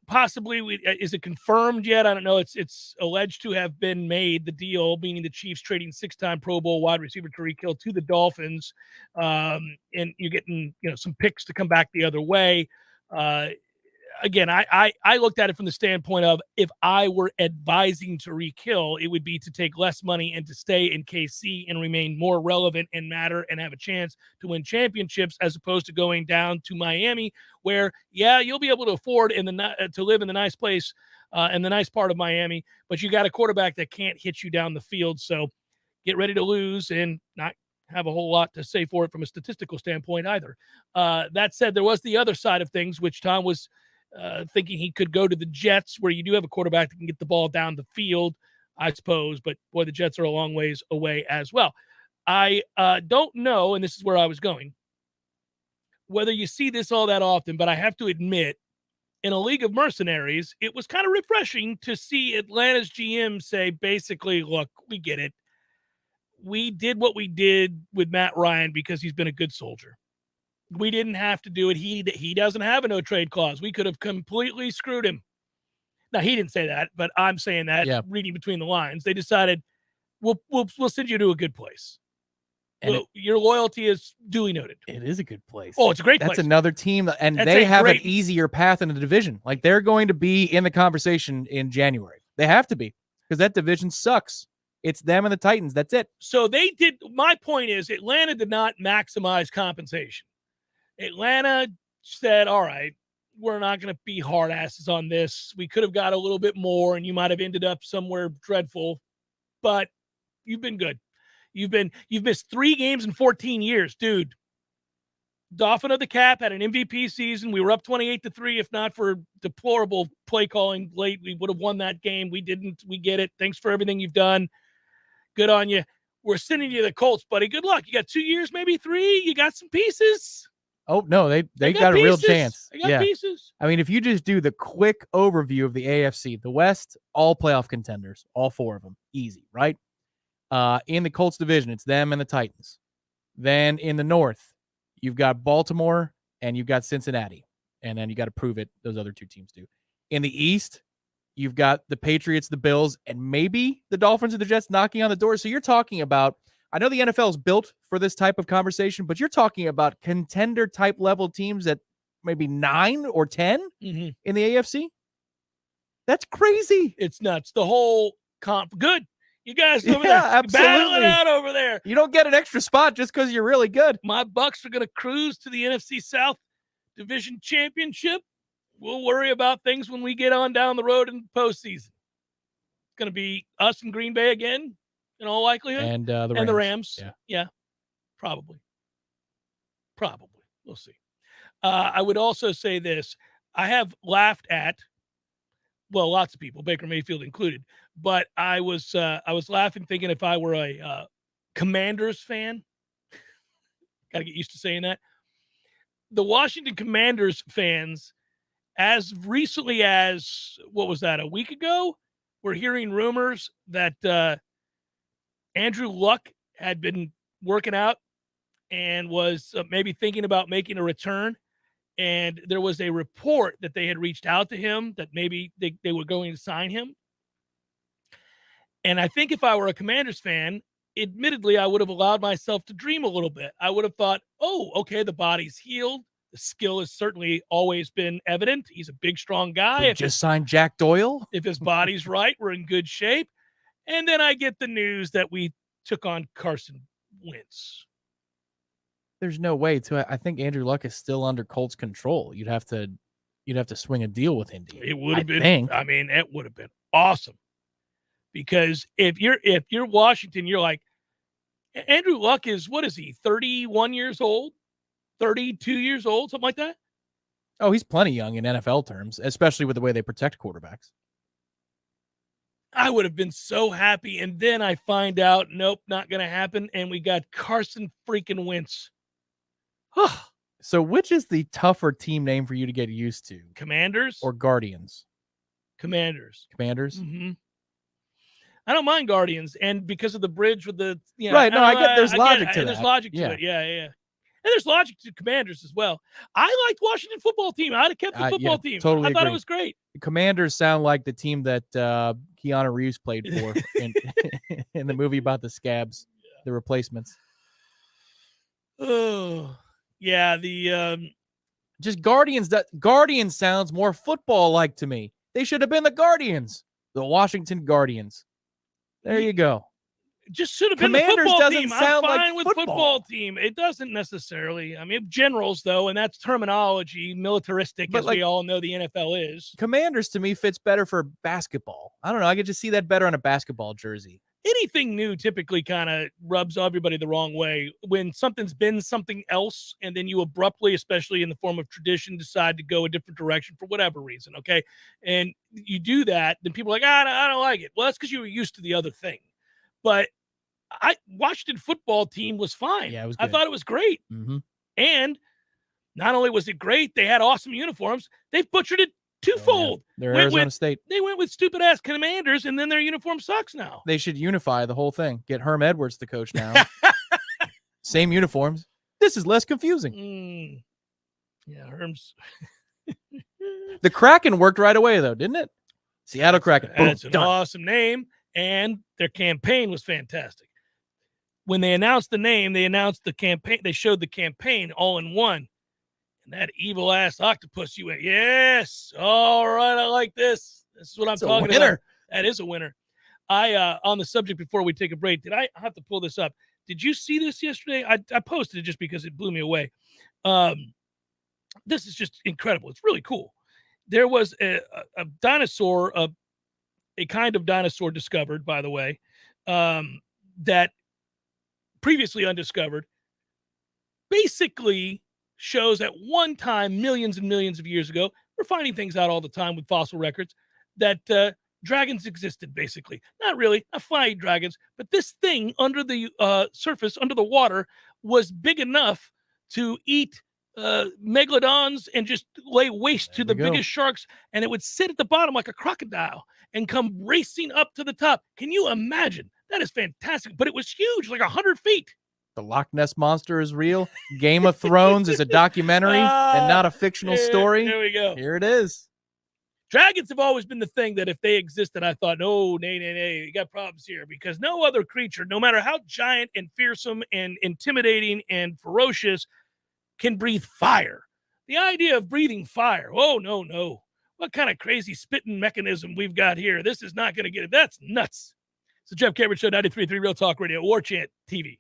Possibly, is it confirmed yet? I don't know. It's alleged to have been made, the deal, meaning the Chiefs trading 6-time Pro Bowl wide receiver Tyreek Hill to the Dolphins. And you're getting some picks to come back the other way. Again, I looked at it from the standpoint of if I were advising Tyreek Hill, it would be to take less money and to stay in KC and remain more relevant and matter and have a chance to win championships, as opposed to going down to Miami, where you'll be able to afford to live in the nice place in the nice part of Miami, but you got a quarterback that can't hit you down the field. So get ready to lose and not have a whole lot to say for it from a statistical standpoint either. That said, there was the other side of things, which Tom was thinking he could go to the Jets, where you do have a quarterback that can get the ball down the field, I suppose. But, boy, the Jets are a long ways away as well. I don't know, and this is where I was going, whether you see this all that often, but I have to admit, in a league of mercenaries, it was kind of refreshing to see Atlanta's GM say, basically, look, we get it. We did what we did with Matt Ryan because he's been a good soldier. We didn't have to do it. He doesn't have a no-trade clause. We could have completely screwed him. Now, he didn't say that, but I'm saying that, reading between the lines. They decided, we'll send you to a good place. And your loyalty is duly noted. It is a good place. Oh, it's a great place. That's another team, and they have an easier path in the division. Like, they're going to be in the conversation in January. They have to be, because that division sucks. It's them and the Titans. That's it. So they did. My point is, Atlanta did not maximize compensation. Atlanta said, all right, we're not going to be hard asses on this. We could have got a little bit more, and you might have ended up somewhere dreadful, but you've been good. You've missed 3 games in 14 years, dude. Dolphin of the Cap had an MVP season. We were up 28-3. If not for deplorable play calling late, we would have won that game. We didn't. We get it. Thanks for everything you've done. Good on you. We're sending you the Colts, buddy. Good luck. You got 2 years, maybe 3. You got some pieces. Oh, no, they got a real chance. They got pieces. I mean, if you just do the quick overview of the AFC, the West, all playoff contenders, all 4 of them, easy, right? In the Colts division, it's them and the Titans. Then in the North, you've got Baltimore and you've got Cincinnati. And then you got to prove it. Those other 2 teams do. In the East, you've got the Patriots, the Bills, and maybe the Dolphins and the Jets knocking on the door. So you're talking about, I know the NFL is built for this type of conversation, but you're talking about contender type level teams at maybe 9 or 10 in the AFC. That's crazy. It's nuts. The whole comp. Good. You guys over there, absolutely. battling it out over there. You don't get an extra spot just because you're really good. My Bucks are going to cruise to the NFC South Division Championship. We'll worry about things when we get on down the road in the postseason. It's going to be us and Green Bay again, in all likelihood. And the Rams. And the Rams. Yeah. Probably. We'll see. I would also say this. I have laughed at, well, lots of people, Baker Mayfield included, but I was laughing thinking if I were a Commanders fan, got to get used to saying that. The Washington Commanders fans, as recently as, what was that, a week ago, were hearing rumors that Andrew Luck had been working out and was maybe thinking about making a return. And there was a report that they had reached out to him that maybe they were going to sign him. And I think if I were a Commanders fan, admittedly, I would have allowed myself to dream a little bit. I would have thought, oh, okay, the body's healed. The skill has certainly always been evident. He's a big, strong guy. Just signed Jack Doyle. If his body's right, we're in good shape. And then I get the news that we took on Carson Wentz. There's no way to. I think Andrew Luck is still under Colts control. You'd have to swing a deal with Indy. It would have been. I mean, it would have been awesome. Because if you're Washington, you're like, Andrew Luck is, what is he, 31 years old, 32 years old, something like that? Oh, he's plenty young in NFL terms, especially with the way they protect quarterbacks. I would have been so happy, and then I find out, nope, not going to happen, and we got Carson freaking Wentz. So which is the tougher team name for you to get used to? Commanders? Or Guardians? Commanders. Commanders? Mm-hmm. I don't mind Guardians, and because of the bridge with the, right, no, I get there's logic to that. There's logic to it, yeah. And there's logic to Commanders as well. I liked Washington football team. I'd have kept the football team. Totally I thought agree. it was great. The Commanders sound like the team that Keanu Reeves played for in the movie about the scabs, the replacements. Oh, yeah. Just Guardians. Guardians sounds more football-like to me. They should have been the Guardians, the Washington Guardians. There you go. Just should have been Commanders the football doesn't team. sound I'm fine like with football. football team. It doesn't necessarily. I mean, generals though, and that's terminology, militaristic, But as like- we all know the NFL is. Commanders to me fits better for basketball. I don't know. I could just see that better on a basketball jersey. Anything new typically kind of rubs everybody the wrong way. When something's been something else, and then you abruptly, especially in the form of tradition, decide to go a different direction for whatever reason, okay? And you do that, then people are like, I don't like it. Well, that's because you were used to the other thing. But Washington football team was fine. Yeah, it was I good. thought it was great. Mm-hmm. And not only was it great, they had awesome uniforms. They've butchered it Twofold. They're Went Arizona with- State. They went with stupid ass Commanders, and then their uniform sucks now. They should unify the whole thing. Get Herm Edwards the coach now. Same uniforms. This is less confusing. Yeah, Herm's. The Kraken worked right away, though, didn't it? Seattle Kraken. Boom, That's an done. awesome name, and their campaign was fantastic. When they announced the name, they announced the campaign. They showed the campaign all in one. And that evil ass octopus, you went, yes, all right, I like this. This is what I'm talking about. That is a winner. On the subject before we take a break, I have to pull this up. Did you see this yesterday? I posted it just because it blew me away. This is just incredible. It's really cool. There was a dinosaur, a kind of dinosaur discovered, by the way, that previously undiscovered, basically shows at one time, millions and millions of years ago, we're finding things out all the time with fossil records, that dragons existed, basically. Not really, not flying dragons, but this thing under the surface, under the water, was big enough to eat megalodons and just lay waste to the biggest sharks, and it would sit at the bottom like a crocodile and come racing up to the top. Can you imagine? That is fantastic, but it was huge, like 100 feet. The Loch Ness Monster is real. Game of Thrones is a documentary and not a fictional story. There we go. Here it is. Dragons have always been the thing that if they existed, I thought, no, nay, you got problems here, because no other creature, no matter how giant and fearsome and intimidating and ferocious, can breathe fire. The idea of breathing fire, oh, no. What kind of crazy spitting mechanism we've got here? This is not going to get it. That's nuts. It's the Jeff Cameron Show, 93.3 Real Talk Radio, Warchant TV.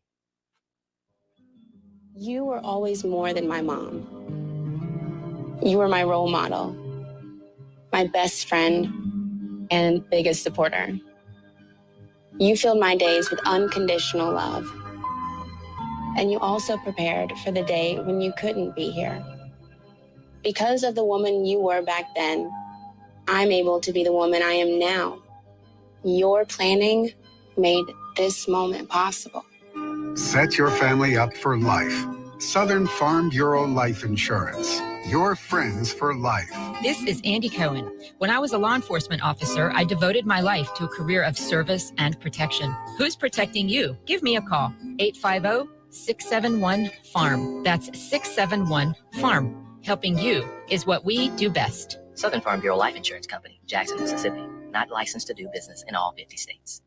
You were always more than my mom. You were my role model, my best friend, and biggest supporter. You filled my days with unconditional love. And you also prepared for the day when you couldn't be here. Because of the woman you were back then, I'm able to be the woman I am now. Your planning made this moment possible. Set your family up for life. Southern Farm Bureau Life Insurance. Your friends for life. This is Andy Cohen. When I was a law enforcement officer, I devoted my life to a career of service and protection. Who's protecting you? Give me a call. 850-671-FARM. That's 671-FARM. Helping you is what we do best. Southern Farm Bureau Life Insurance Company, Jackson, Mississippi. Not licensed to do business in all 50 states.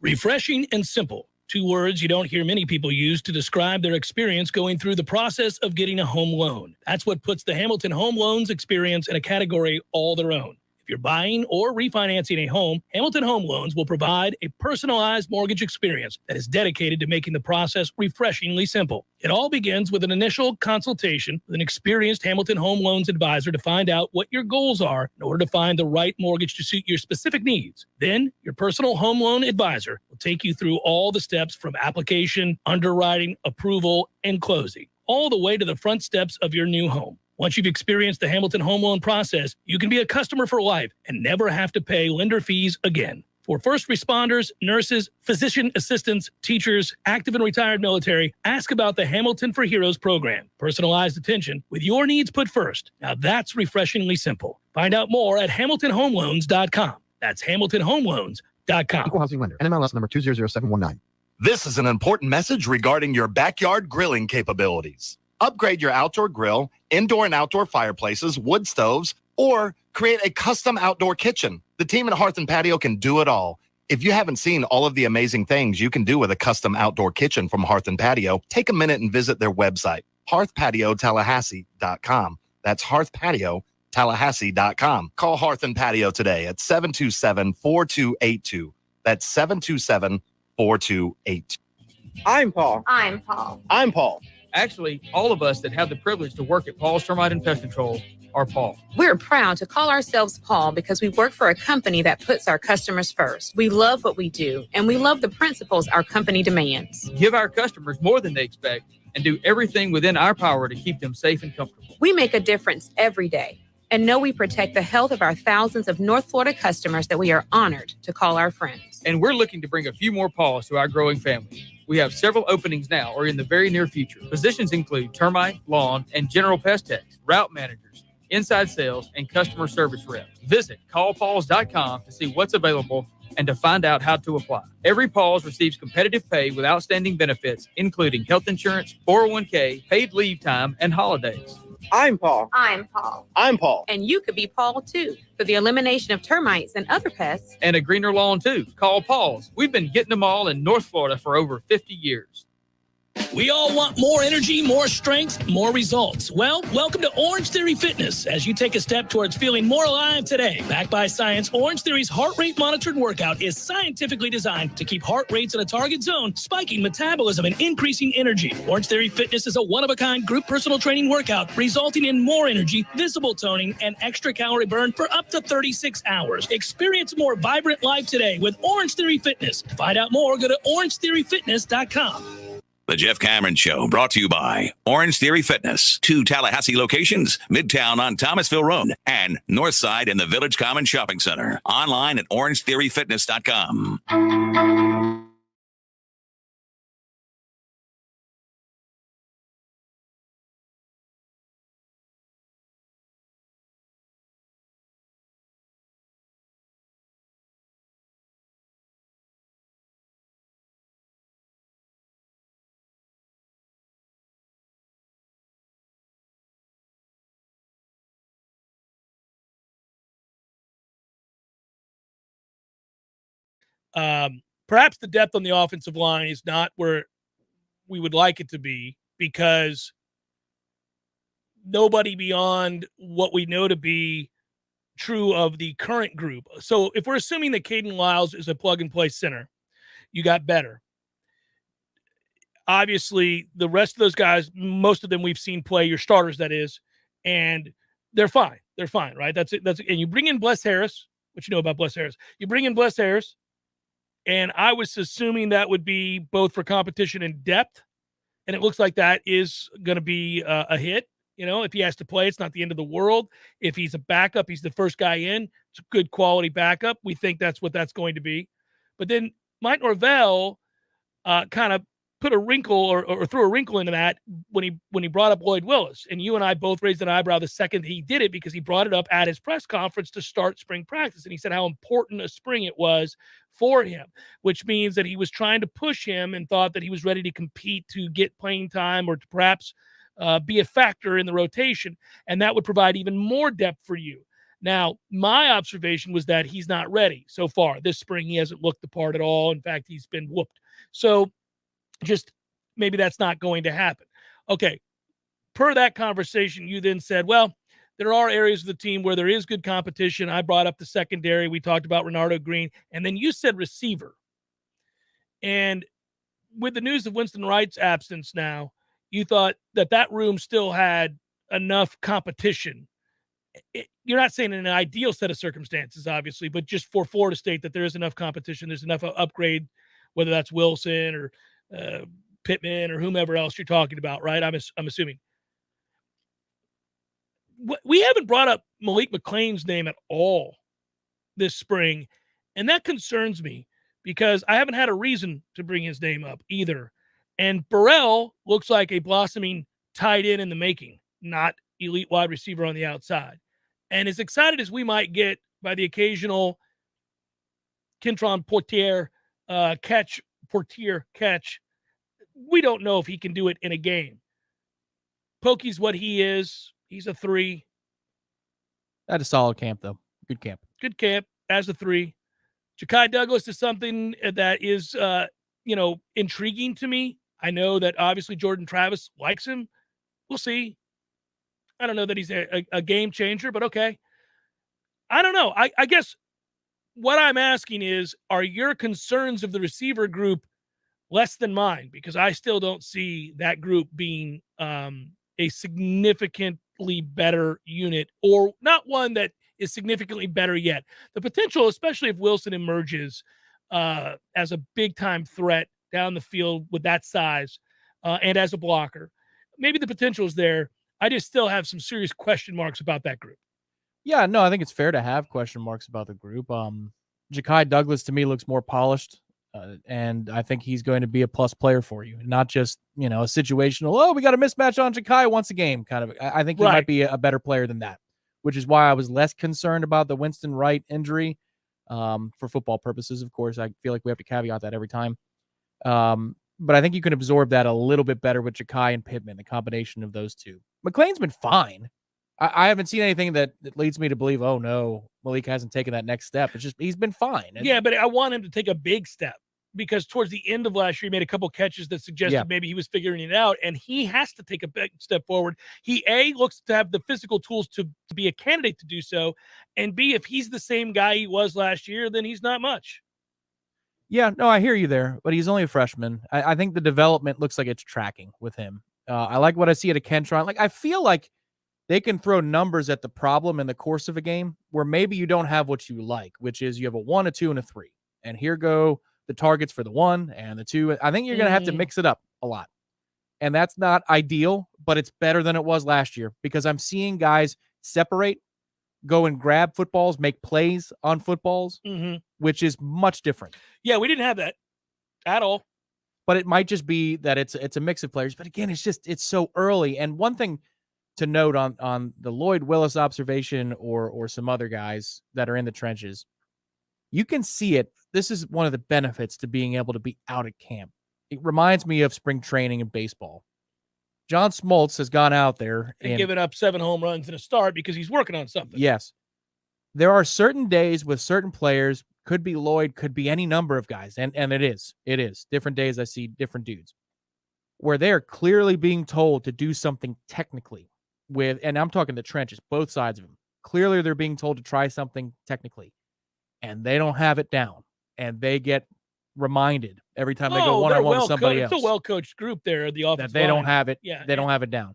Refreshing and simple. 2 words you don't hear many people use to describe their experience going through the process of getting a home loan. That's what puts the Hamilton Home Loans experience in a category all their own. If you're buying or refinancing a home, Hamilton Home Loans will provide a personalized mortgage experience that is dedicated to making the process refreshingly simple. It all begins with an initial consultation with an experienced Hamilton Home Loans advisor to find out what your goals are in order to find the right mortgage to suit your specific needs. Then, your personal home loan advisor will take you through all the steps from application, underwriting, approval, and closing, all the way to the front steps of your new home. Once you've experienced the Hamilton Home Loan process, you can be a customer for life and never have to pay lender fees again. For first responders, nurses, physician assistants, teachers, active and retired military, ask about the Hamilton for Heroes program. Personalized attention with your needs put first. Now that's refreshingly simple. Find out more at HamiltonHomeLoans.com. That's HamiltonHomeLoans.com. Equal housing lender. NMLS number 200719. This is an important message regarding your backyard grilling capabilities. Upgrade your outdoor grill, indoor and outdoor fireplaces, wood stoves, or create a custom outdoor kitchen. The team at Hearth and Patio can do it all. If you haven't seen all of the amazing things you can do with a custom outdoor kitchen from Hearth and Patio, take a minute and visit their website, hearthpatiotallahassee.com. That's hearthpatiotallahassee.com. Call Hearth and Patio today at 727-4282. That's 727-4282. I'm Paul. I'm Paul. I'm Paul. Actually, all of us that have the privilege to work at Paul's Termite and Pest Control are Paul. We're proud to call ourselves Paul because we work for a company that puts our customers first. We love what we do, and we love the principles our company demands. Give our customers more than they expect and do everything within our power to keep them safe and comfortable. We make a difference every day and know we protect the health of our thousands of North Florida customers that we are honored to call our friends. And we're looking to bring a few more Pauls to our growing family. We have several openings now or in the very near future. Positions include termite, lawn, and general pest techs, route managers, inside sales, and customer service reps. Visit callpauls.com to see what's available and to find out how to apply. Every Pauls receives competitive pay with outstanding benefits, including health insurance, 401k, paid leave time, and holidays. I'm Paul. I'm Paul. I'm Paul. And you could be Paul too, for the elimination of termites and other pests. And a greener lawn too. Call Pauls. We've been getting them all in North Florida for over 50 years. We all want more energy, more strength, more results. Well, welcome to Orange Theory Fitness as you take a step towards feeling more alive today. Backed by science, Orange Theory's heart rate monitored workout is scientifically designed to keep heart rates in a target zone, spiking metabolism and increasing energy. Orange Theory Fitness is a one-of-a-kind group personal training workout resulting in more energy, visible toning, and extra calorie burn for up to 36 hours. Experience a more vibrant life today with Orange Theory Fitness. To find out more, go to orangetheoryfitness.com. The Jeff Cameron Show, brought to you by Orange Theory Fitness. 2 Tallahassee locations, Midtown on Thomasville Road and Northside in the Village Common Shopping Center. Online at orangetheoryfitness.com. Perhaps the depth on the offensive line is not where we would like it to be because nobody beyond what we know to be true of the current group. So if we're assuming that Caden Lyles is a plug-and-play center, you got better. Obviously, the rest of those guys, most of them we've seen play, your starters, that is, and they're fine. They're fine, right? That's it. And you bring in Bless Harris, what you know about Bless Harris. You bring in Bless Harris, and I was assuming that would be both for competition and depth, and it looks like that is going to be a hit. You know, if he has to play, it's not the end of the world. If he's a backup, he's the first guy in. It's a good quality backup. We think that's what that's going to be. But then Mike Norvell kind of put a wrinkle or threw a wrinkle into that when he brought up Lloyd Willis. And you and I both raised an eyebrow the second he did it because he brought it up at his press conference to start spring practice. And he said how important a spring it was for him, which means that he was trying to push him and thought that he was ready to compete to get playing time or to perhaps be a factor in the rotation. And that would provide even more depth for you. Now, my observation was that he's not ready so far. This spring, he hasn't looked the part at all. In fact, he's been whooped. So just maybe that's not going to happen. Okay. Per that conversation, you then said, well, there are areas of the team where there is good competition. I brought up the secondary. We talked about Renardo Green. And then you said receiver. And with the news of Winston Wright's absence now, you thought that room still had enough competition. You're not saying in an ideal set of circumstances, obviously, but just for Florida State that there is enough competition. There's enough upgrade, whether that's Wilson or Pittman or whomever else you're talking about, right? I'm assuming. We haven't brought up Malik McClain's name at all this spring, and that concerns me because I haven't had a reason to bring his name up either. And Burrell looks like a blossoming tight end in the making, not elite wide receiver on the outside. And as excited as we might get by the occasional Kentron Portier catch, we don't know if he can do it in a game. Pokey's what he is. He's a 3. That's a solid camp, though. Good camp. Good camp as a 3. Ja'Kai Douglas is something that is, intriguing to me. I know that obviously Jordan Travis likes him. We'll see. I don't know that he's a game changer, but okay. I don't know. I guess what I'm asking is, are your concerns of the receiver group less than mine? Because I still don't see that group being a significantly better unit, or not one that is significantly better yet. The potential, especially if Wilson emerges as a big-time threat down the field with that size and as a blocker, maybe the potential is there. I just still have some serious question marks about that group. Yeah, no, I think it's fair to have question marks about the group. Ja'Kai Douglas to me looks more polished, and I think he's going to be a plus player for you, not just, a situational, we got a mismatch on Ja'Kai once a game kind of. I think he might be a better player than that. which is why I was less concerned about the Winston Wright injury. For football purposes, of course, I feel like we have to caveat that every time. But I think you can absorb that a little bit better with Ja'Kai and Pittman, the combination of those two. McLean's been fine. I haven't seen anything that leads me to believe, oh no, Malik hasn't taken that next step. It's just he's been fine. Yeah, but I want him to take a big step because towards the end of last year, he made a couple catches that suggested maybe he was figuring it out, and he has to take a big step forward. He, A, looks to have the physical tools to be a candidate to do so, and B, if he's the same guy he was last year, then he's not much. Yeah, no, I hear you there, but he's only a freshman. I think the development looks like it's tracking with him. I like what I see at a Kentron. Like, I feel like they can throw numbers at the problem in the course of a game where maybe you don't have what you like, which is you have a 1, a 2, and a 3. And here go the targets for the 1 and the 2. I think you're going to have to mix it up a lot. And that's not ideal, but it's better than it was last year because I'm seeing guys separate, go and grab footballs, make plays on footballs, which is much different. Yeah, we didn't have that at all. But it might just be that it's a mix of players. But again, it's so early. And one thing to note on the Lloyd Willis observation or some other guys that are in the trenches, you can see it. This is one of the benefits to being able to be out at camp. It reminds me of spring training in baseball. John Smoltz has gone out there and given up 7 home runs in a start because he's working on something. Yes. There are certain days with certain players, could be Lloyd, could be any number of guys, and it is. Different days I see different dudes, where they're clearly being told to do something technically with, and I'm talking the trenches, both sides of them. Clearly they're being told to try something technically, and they don't have it down, and they get reminded every time they go one-on-one with somebody else. It's a well-coached group there, the offensive that they don't line. have it. Yeah, they don't have it down.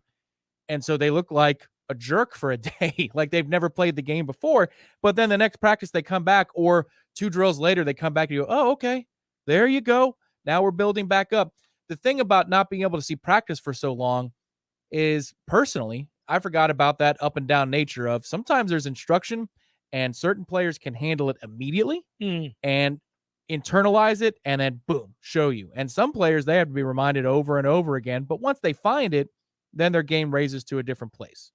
And so they look like a jerk for a day, like they've never played the game before. But then the next practice they come back, or 2 drills later, they come back and you go, oh, okay, there you go. Now we're building back up. The thing about not being able to see practice for so long is, personally, I forgot about that up and down nature of sometimes there's instruction and certain players can handle it immediately and internalize it and then boom, show you. And some players, they have to be reminded over and over again. But once they find it, then their game raises to a different place.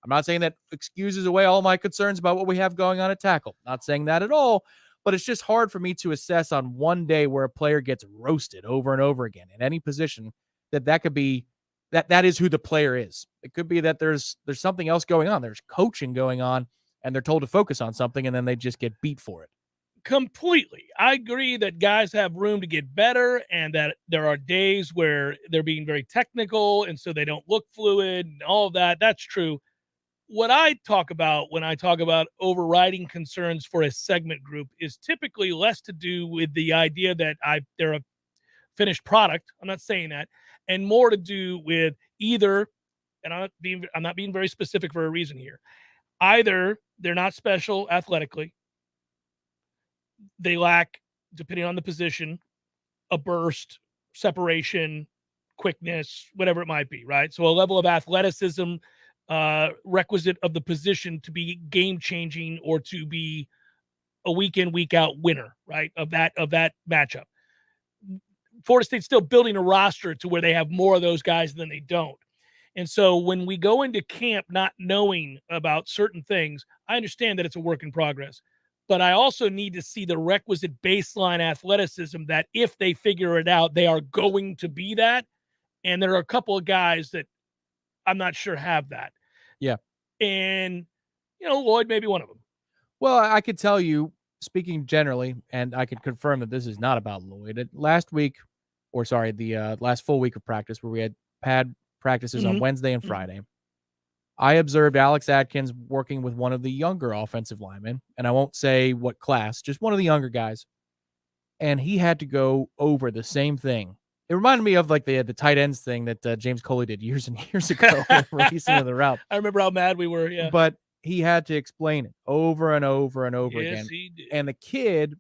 I'm not saying that excuses away all my concerns about what we have going on at tackle. Not saying that at all, but it's just hard for me to assess on one day where a player gets roasted over and over again in any position that could be that is who the player is. It could be that there's something else going on. There's coaching going on and they're told to focus on something and then they just get beat for it. Completely. I agree that guys have room to get better and that there are days where they're being very technical and so they don't look fluid and all of that. That's true. What I talk about when I talk about overriding concerns for a segment group is typically less to do with the idea that they're a finished product. I'm not saying that. And more to do with either, and I'm not being very specific for a reason here. Either they're not special athletically. They lack, depending on the position, a burst, separation, quickness, whatever it might be, right? So a level of athleticism requisite of the position to be game-changing or to be a week-in, week-out winner, right, of that matchup. Florida State's still building a roster to where they have more of those guys than they don't. And so when we go into camp not knowing about certain things, I understand that it's a work in progress. But I also need to see the requisite baseline athleticism that if they figure it out, they are going to be that. And there are a couple of guys that I'm not sure have that. Yeah. And, Lloyd may be one of them. Well, I could tell you, speaking generally, and I can confirm that this is not about Lloyd. Last full week of practice where we had pad practices on Wednesday and Friday, I observed Alex Atkins working with one of the younger offensive linemen, and I won't say what class, just one of the younger guys. And he had to go over the same thing. It reminded me of like the tight ends thing that James Coley did years and years ago, releasing of the route. I remember how mad we were, yeah. But he had to explain it over and over and over again. Yes, he did. And the kid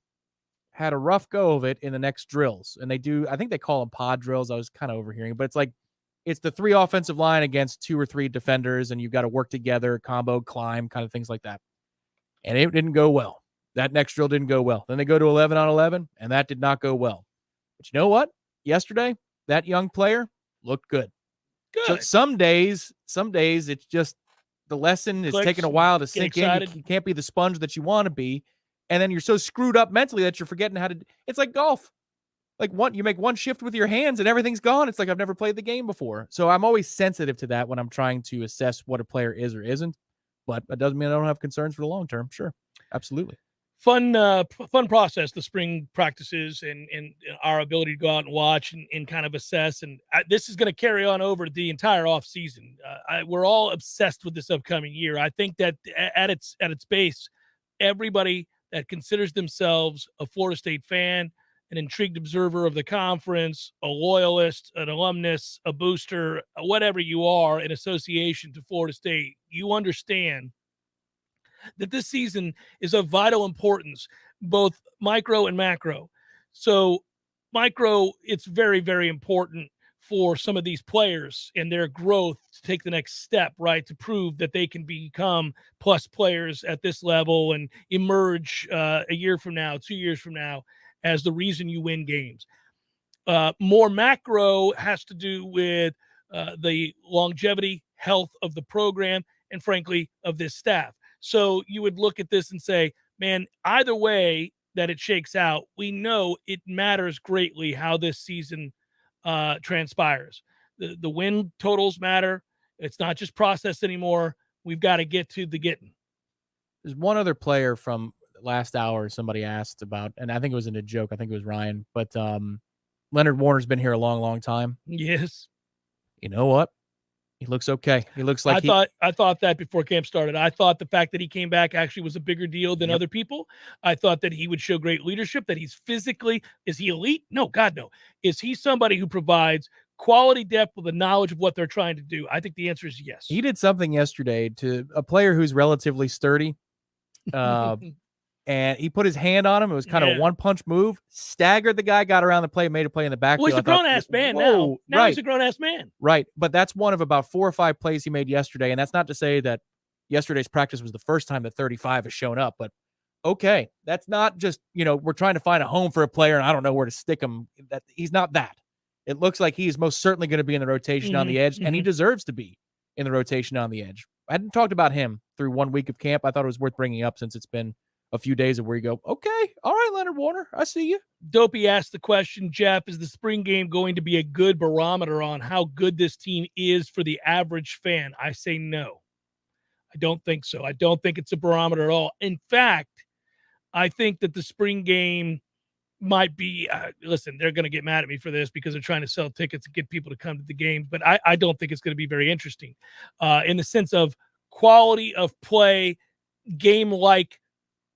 had a rough go of it in the next drills. And I think they call them pod drills. I was kind of overhearing, but it's the 3 offensive line against 2 or 3 defenders, and you've got to work together, combo, climb, kind of things like that. And it didn't go well. That next drill didn't go well. Then they go to 11 on 11, and that did not go well. But you know what? Yesterday, that young player looked good. Good. So some days it's just The lesson is Clicks, taking a while to get sink in. excited. You can't be the sponge that you want to be. And then you're so screwed up mentally that you're forgetting how to. It's like golf. Like you make one shift with your hands and everything's gone. It's like I've never played the game before. So I'm always sensitive to that when I'm trying to assess what a player is or isn't. But that doesn't mean I don't have concerns for the long term. Sure, absolutely. Fun process, the spring practices and our ability to go out and watch and kind of assess. And this is going to carry on over the entire offseason. We're all obsessed with this upcoming year. I think that at its base, everybody that considers themselves a Florida State fan, an intrigued observer of the conference, a loyalist, an alumnus, a booster, whatever you are in association to Florida State, you understand that this season is of vital importance, both micro and macro. So micro, it's very, very important for some of these players and their growth to take the next step, right, to prove that they can become plus players at this level and emerge a year from now, 2 years from now, as the reason you win games. More macro has to do with the longevity, health of the program, and frankly, of this staff. So you would look at this and say, man, either way that it shakes out, we know it matters greatly how this season transpires. The win totals matter. It's not just process anymore. We've got to get to the getting. There's one other player from last hour somebody asked about, and I think it was in a joke. I think it was Ryan, but Leonard Warner's been here a long, long time. Yes. You know what? He looks okay. He looks like I thought that before camp started. I thought the fact that he came back actually was a bigger deal than other people. I thought that he would show great leadership, that he's physically, is he elite? No, God, no. Is he somebody who provides quality depth with the knowledge of what they're trying to do? I think the answer is yes. He did something yesterday to a player who's relatively sturdy. And he put his hand on him. It was kind of a one-punch move. Staggered the guy, got around the play, made a play in the backfield. Well, he's a grown-ass man now. Now he's a grown-ass man. Right. But that's one of about 4 or 5 plays he made yesterday. And that's not to say that yesterday's practice was the first time that 35 has shown up. But, okay, that's not just, we're trying to find a home for a player and I don't know where to stick him. He's not that. It looks like he's most certainly going to be in the rotation on the edge, and he deserves to be in the rotation on the edge. I hadn't talked about him through 1 week of camp. I thought it was worth bringing up since it's been a few days of where you go, okay, all right, Leonard Warner, I see you. Dopey asked the question, Jeff, is the spring game going to be a good barometer on how good this team is for the average fan? I say no. I don't think so. I don't think it's a barometer at all. In fact, I think that the spring game might be, listen, they're going to get mad at me for this because they're trying to sell tickets and get people to come to the games, but I don't think it's going to be very interesting in the sense of quality of play, game-like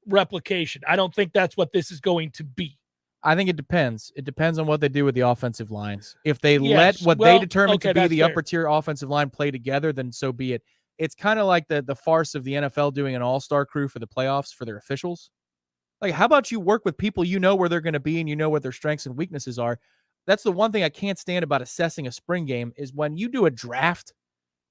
replication. I don't think that's what this is going to be. I think it depends. It depends on what they do with the offensive lines. If they let what they determine to be the upper tier offensive line play together, then so be it. It's kind of like the farce of the NFL doing an all-star crew for the playoffs for their officials. Like, how about you work with people you know where they're going to be and you know what their strengths and weaknesses are? That's the one thing I can't stand about assessing a spring game is when you do a draft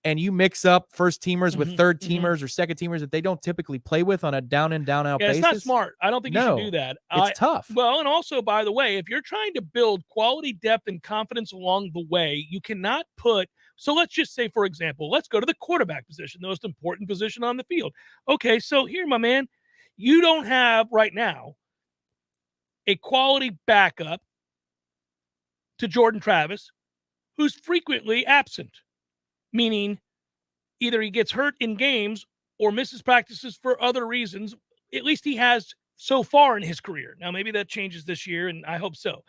and you mix up first teamers with third teamers or second teamers that they don't typically play with on a down in, down out basis. It's not smart. I don't think you should do that. It's tough. Well, and also, by the way, if you're trying to build quality depth and confidence along the way, you cannot put, so let's just say, for example, let's go to the quarterback position, the most important position on the field. Okay, so here, my man, you don't have right now a quality backup to Jordan Travis who's frequently absent. Meaning either he gets hurt in games or misses practices for other reasons. At least he has so far in his career. Now, maybe that changes this year, and I hope so.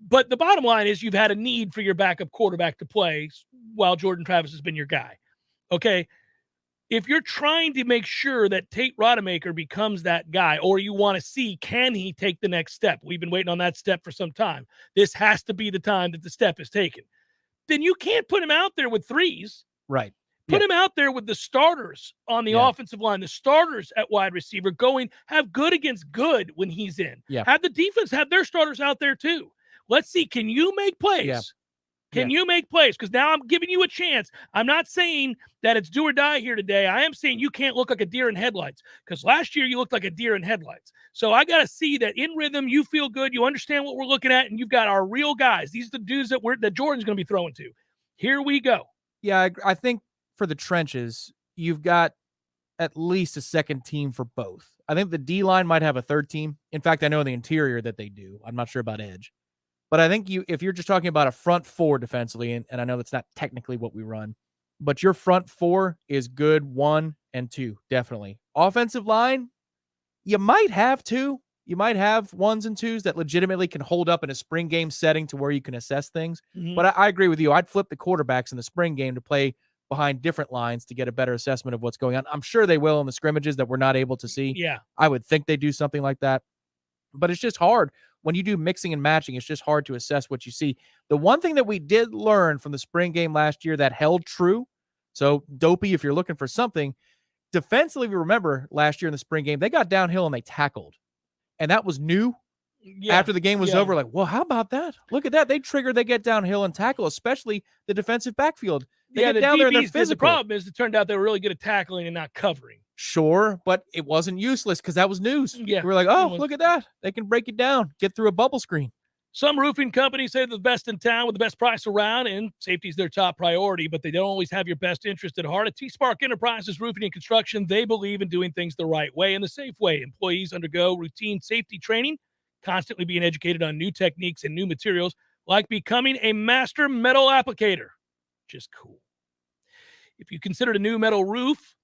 But the bottom line is you've had a need for your backup quarterback to play while Jordan Travis has been your guy. Okay? If you're trying to make sure that Tate Rodemaker becomes that guy, or you want to see, can he take the next step? We've been waiting on that step for some time. This has to be the time that the step is taken. Then you can't put him out there with threes. Right. Put him out there with the starters on the offensive line, the starters at wide receiver have good against good when he's in. Yeah. Have the defense have their starters out there too. Let's see, can you make plays? Yeah. Can you make plays? Because now I'm giving you a chance. I'm not saying that it's do or die here today. I am saying you can't look like a deer in headlights because last year you looked like a deer in headlights. So I got to see that in rhythm, you feel good, you understand what we're looking at, and you've got our real guys. These are the dudes that Jordan's going to be throwing to. Here we go. Yeah, I think for the trenches, you've got at least a second team for both. I think the D-line might have a third team. In fact, I know in the interior that they do. I'm not sure about edge. But I think if you're just talking about a front four defensively, and I know that's not technically what we run, but your front four is good 1 and 2, definitely. Offensive line, you might have 2. You might have 1s and 2s that legitimately can hold up in a spring game setting to where you can assess things. Mhm. But I agree with you. I'd flip the quarterbacks in the spring game to play behind different lines to get a better assessment of what's going on. I'm sure they will in the scrimmages that we're not able to see. Yeah. I would think they do something like that. But it's just hard. When you do mixing and matching, it's just hard to assess what you see. The one thing that we did learn from the spring game last year that held true, so Dopey, if you're looking for something, defensively, we remember last year in the spring game, they got downhill and they tackled. And that was new. After the game was over, like, well, how about that? Look at that. They get downhill and tackle, especially the defensive backfield. They get the down there and they're DBs, physical. the problem is it turned out they were really good at tackling and not covering. Sure, but it wasn't useless because that was news. Yeah. We were like, oh, look at that. They can break it down, get through a bubble screen. Some roofing companies say they're the best in town with the best price around, and safety is their top priority, but they don't always have your best interest at heart. At T-Spark Enterprises Roofing and Construction, they believe in doing things the right way and the safe way. Employees undergo routine safety training, constantly being educated on new techniques and new materials, like becoming a master metal applicator. Just cool. If you considered a new metal roof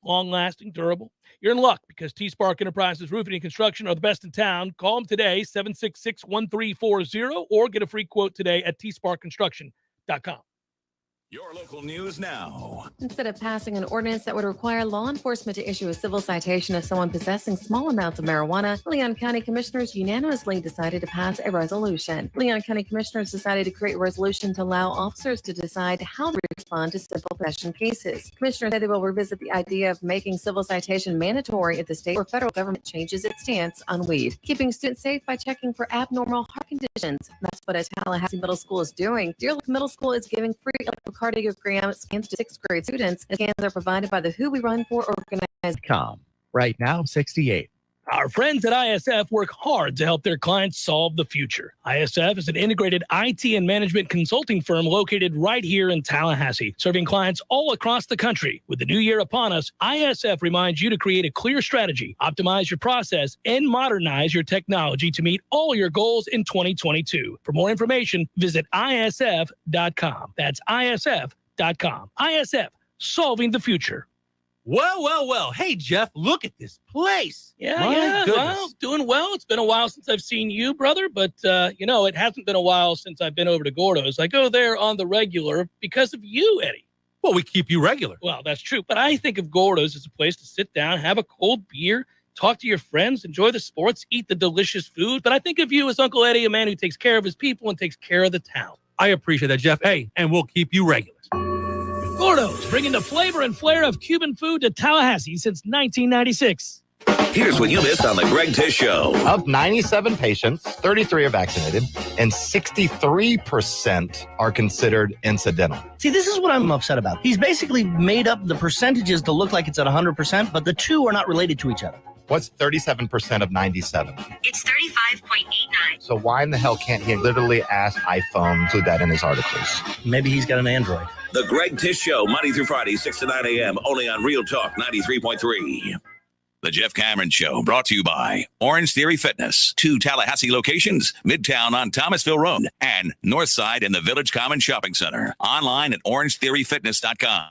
long-lasting, durable, you're in luck because T-Spark Enterprises Roofing and Construction are the best in town. Call them today, 766-1340, or get a free quote today at tsparkconstruction.com. Your local news now. Instead of passing an ordinance that would require law enforcement to issue a civil citation of someone possessing small amounts of marijuana, Leon County Commissioners unanimously decided to pass a resolution. Leon County Commissioners decided to create a resolution to allow officers to decide how to respond to simple possession cases. Commissioners said they will revisit the idea of making civil citation mandatory if the state or federal government changes its stance on weed. Keeping students safe by checking for abnormal heart conditions. That's what a Tallahassee Middle School is doing. Deer Lake Middle School is giving free electrocardiogram scans to 6th grade students. The scans are provided by the Who We Run For organized. Right now, 68. Our friends at ISF work hard to help their clients solve the future. ISF is an integrated IT and management consulting firm located right here in Tallahassee, serving clients all across the country. With the new year upon us, ISF reminds you to create a clear strategy, optimize your process, and modernize your technology to meet all your goals in 2022. For more information, visit isf.com. That's isf.com. ISF, solving the future. Well. Hey, Jeff, look at this place. Yeah. Well, doing well. It's been a while since I've seen you, brother, but, it hasn't been a while since I've been over to Gordo's. I go there on the regular because of you, Eddie. Well, we keep you regular. Well, that's true, but I think of Gordo's as a place to sit down, have a cold beer, talk to your friends, enjoy the sports, eat the delicious food. But I think of you as Uncle Eddie, a man who takes care of his people and takes care of the town. I appreciate that, Jeff. Hey, and we'll keep you regular. Gordo's, bringing the flavor and flair of Cuban food to Tallahassee since 1996. Here's what you missed on the Greg Tish Show. Of 97 patients, 33 are vaccinated, and 63% are considered incidental. See, this is what I'm upset about. He's basically made up the percentages to look like it's at 100%, but the two are not related to each other. What's 37% of 97? It's 35.89. So why in the hell can't he literally ask iPhone to include that in his articles? Maybe he's got an Android. The Greg Tish Show, Monday through Friday, 6 to 9 a.m., only on Real Talk 93.3. The Jeff Cameron Show, brought to you by Orange Theory Fitness. 2 Tallahassee locations, Midtown on Thomasville Road and Northside in the Village Common Shopping Center. Online at orangetheoryfitness.com.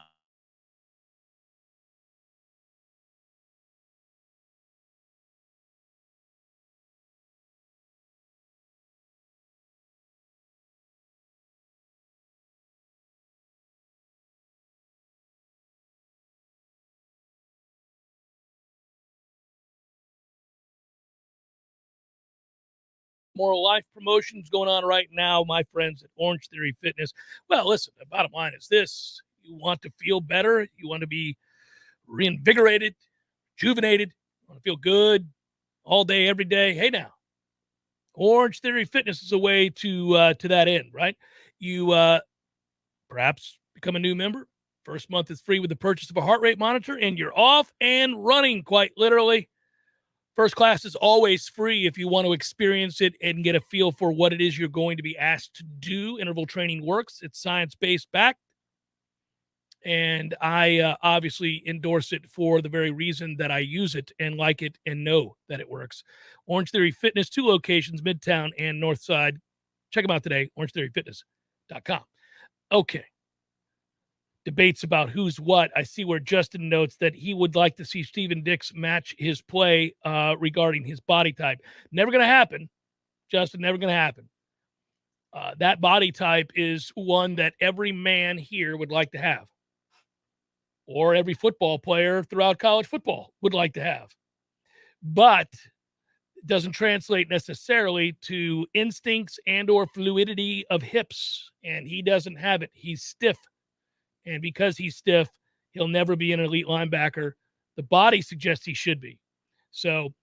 More life promotions going on right now, my friends at Orange Theory Fitness. Well, listen, the bottom line is this. You want to feel better. You want to be reinvigorated, rejuvenated. You want to feel good all day, every day. Hey, now, Orange Theory Fitness is a way to that end, right? You perhaps become a new member. First month is free with the purchase of a heart rate monitor, and you're off and running, quite literally. First class is always free if you want to experience it and get a feel for what it is you're going to be asked to do. Interval training works. It's science-based backed. And I obviously endorse it for the very reason that I use it and like it and know that it works. Orange Theory Fitness, 2 locations, Midtown and Northside. Check them out today, orangetheoryfitness.com. Okay. Debates about who's what. I see where Justin notes that he would like to see Steven Dix match his play regarding his body type. Never going to happen, Justin, never going to happen. That body type is one that every man here would like to have, or every football player throughout college football would like to have. But it doesn't translate necessarily to instincts and or fluidity of hips, and he doesn't have it. He's stiff. And because he's stiff, he'll never be an elite linebacker. The body suggests he should be. So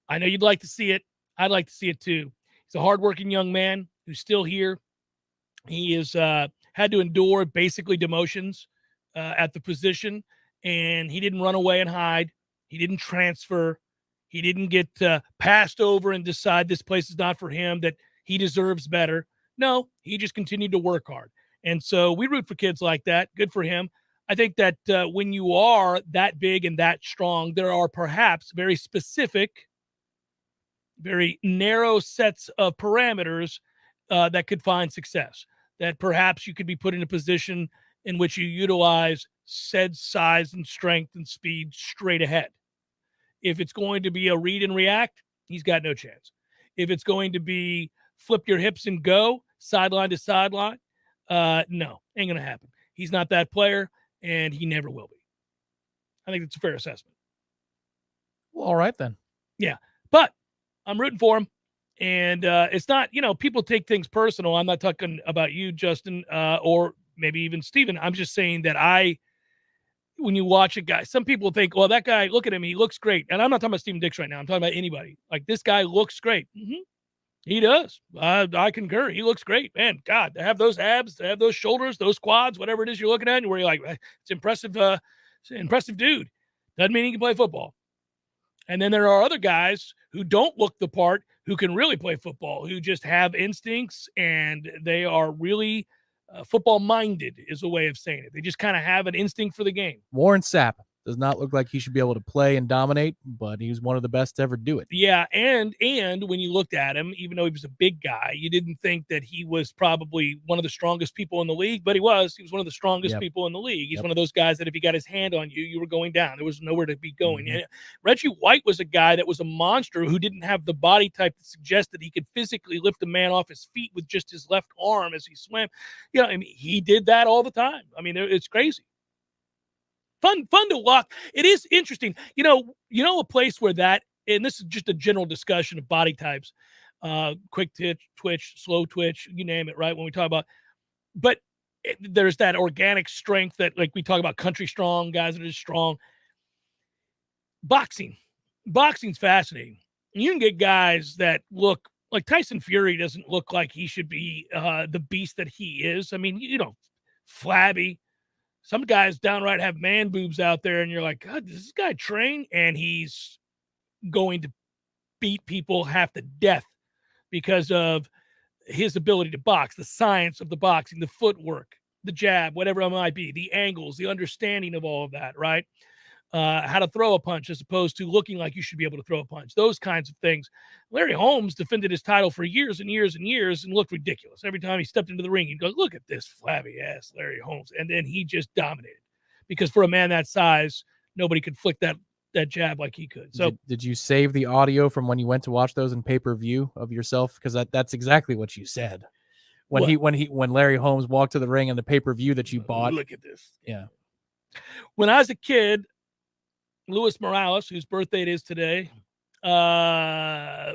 I know you'd like to see it. I'd like to see it too. He's a hardworking young man who's still here. He is had to endure basically demotions at the position, and he didn't run away and hide. He didn't transfer. He didn't get passed over and decide this place is not for him, that he deserves better. No, he just continued to work hard. And so we root for kids like that. Good for him. I think that when you are that big and that strong, there are perhaps very specific, very narrow sets of parameters that could find success, that perhaps you could be put in a position in which you utilize said size and strength and speed straight ahead. If it's going to be a read and react, he's got no chance. If it's going to be flip your hips and go sideline to sideline, no, ain't going to happen. He's not that player, and he never will be. I think that's a fair assessment. Well, all right then. Yeah, but I'm rooting for him. And it's not, people take things personal. I'm not talking about you, Justin, or maybe even Steven. I'm just saying that when you watch a guy, some people think, well, that guy, look at him, he looks great. And I'm not talking about Steven Dix right now. I'm talking about anybody. Like, this guy looks great. Mm-hmm. He does. I concur. He looks great. Man, God, to have those abs, to have those shoulders, those quads, whatever it is you're looking at, where you're like, it's impressive. It's an impressive dude. Doesn't mean he can play football. And then there are other guys who don't look the part, who can really play football, who just have instincts, and they are really football-minded is a way of saying it. They just kind of have an instinct for the game. Warren Sapp does not look like he should be able to play and dominate, but he's one of the best to ever do it. Yeah, and when you looked at him, even though he was a big guy, you didn't think that he was probably one of the strongest people in the league, but he was. He was one of the strongest people in the league. He's one of those guys that if he got his hand on you, you were going down. There was nowhere to be going. And Reggie White was a guy that was a monster who didn't have the body type to suggest that he could physically lift a man off his feet with just his left arm as he swam. He did that all the time. It's crazy. Fun to walk. It is interesting. A place where that, and this is just a general discussion of body types, quick twitch, slow twitch, you name it, right? When we talk about, but there's that organic strength that, like we talk about country strong, guys that are just strong. Boxing's fascinating. You can get guys that look like Tyson Fury doesn't look like he should be the beast that he is. Flabby. Some guys downright have man boobs out there, and you're like, God, does this guy train? And he's going to beat people half to death because of his ability to box, the science of the boxing, the footwork, the jab, whatever it might be, the angles, the understanding of all of that, right? How to throw a punch as opposed to looking like you should be able to throw a punch, those kinds of things. Larry Holmes defended his title for years and years and years and looked ridiculous. Every time he stepped into the ring, he'd go, look at this flabby ass Larry Holmes. And then he just dominated because for a man that size, nobody could flick that jab like he could. So did you save the audio from when you went to watch those in pay-per-view of yourself? Because that's exactly what you said. When Larry Holmes walked to the ring in the pay-per-view that you bought. Look at this. Yeah. When I was a kid, Luis Morales, whose birthday it is today,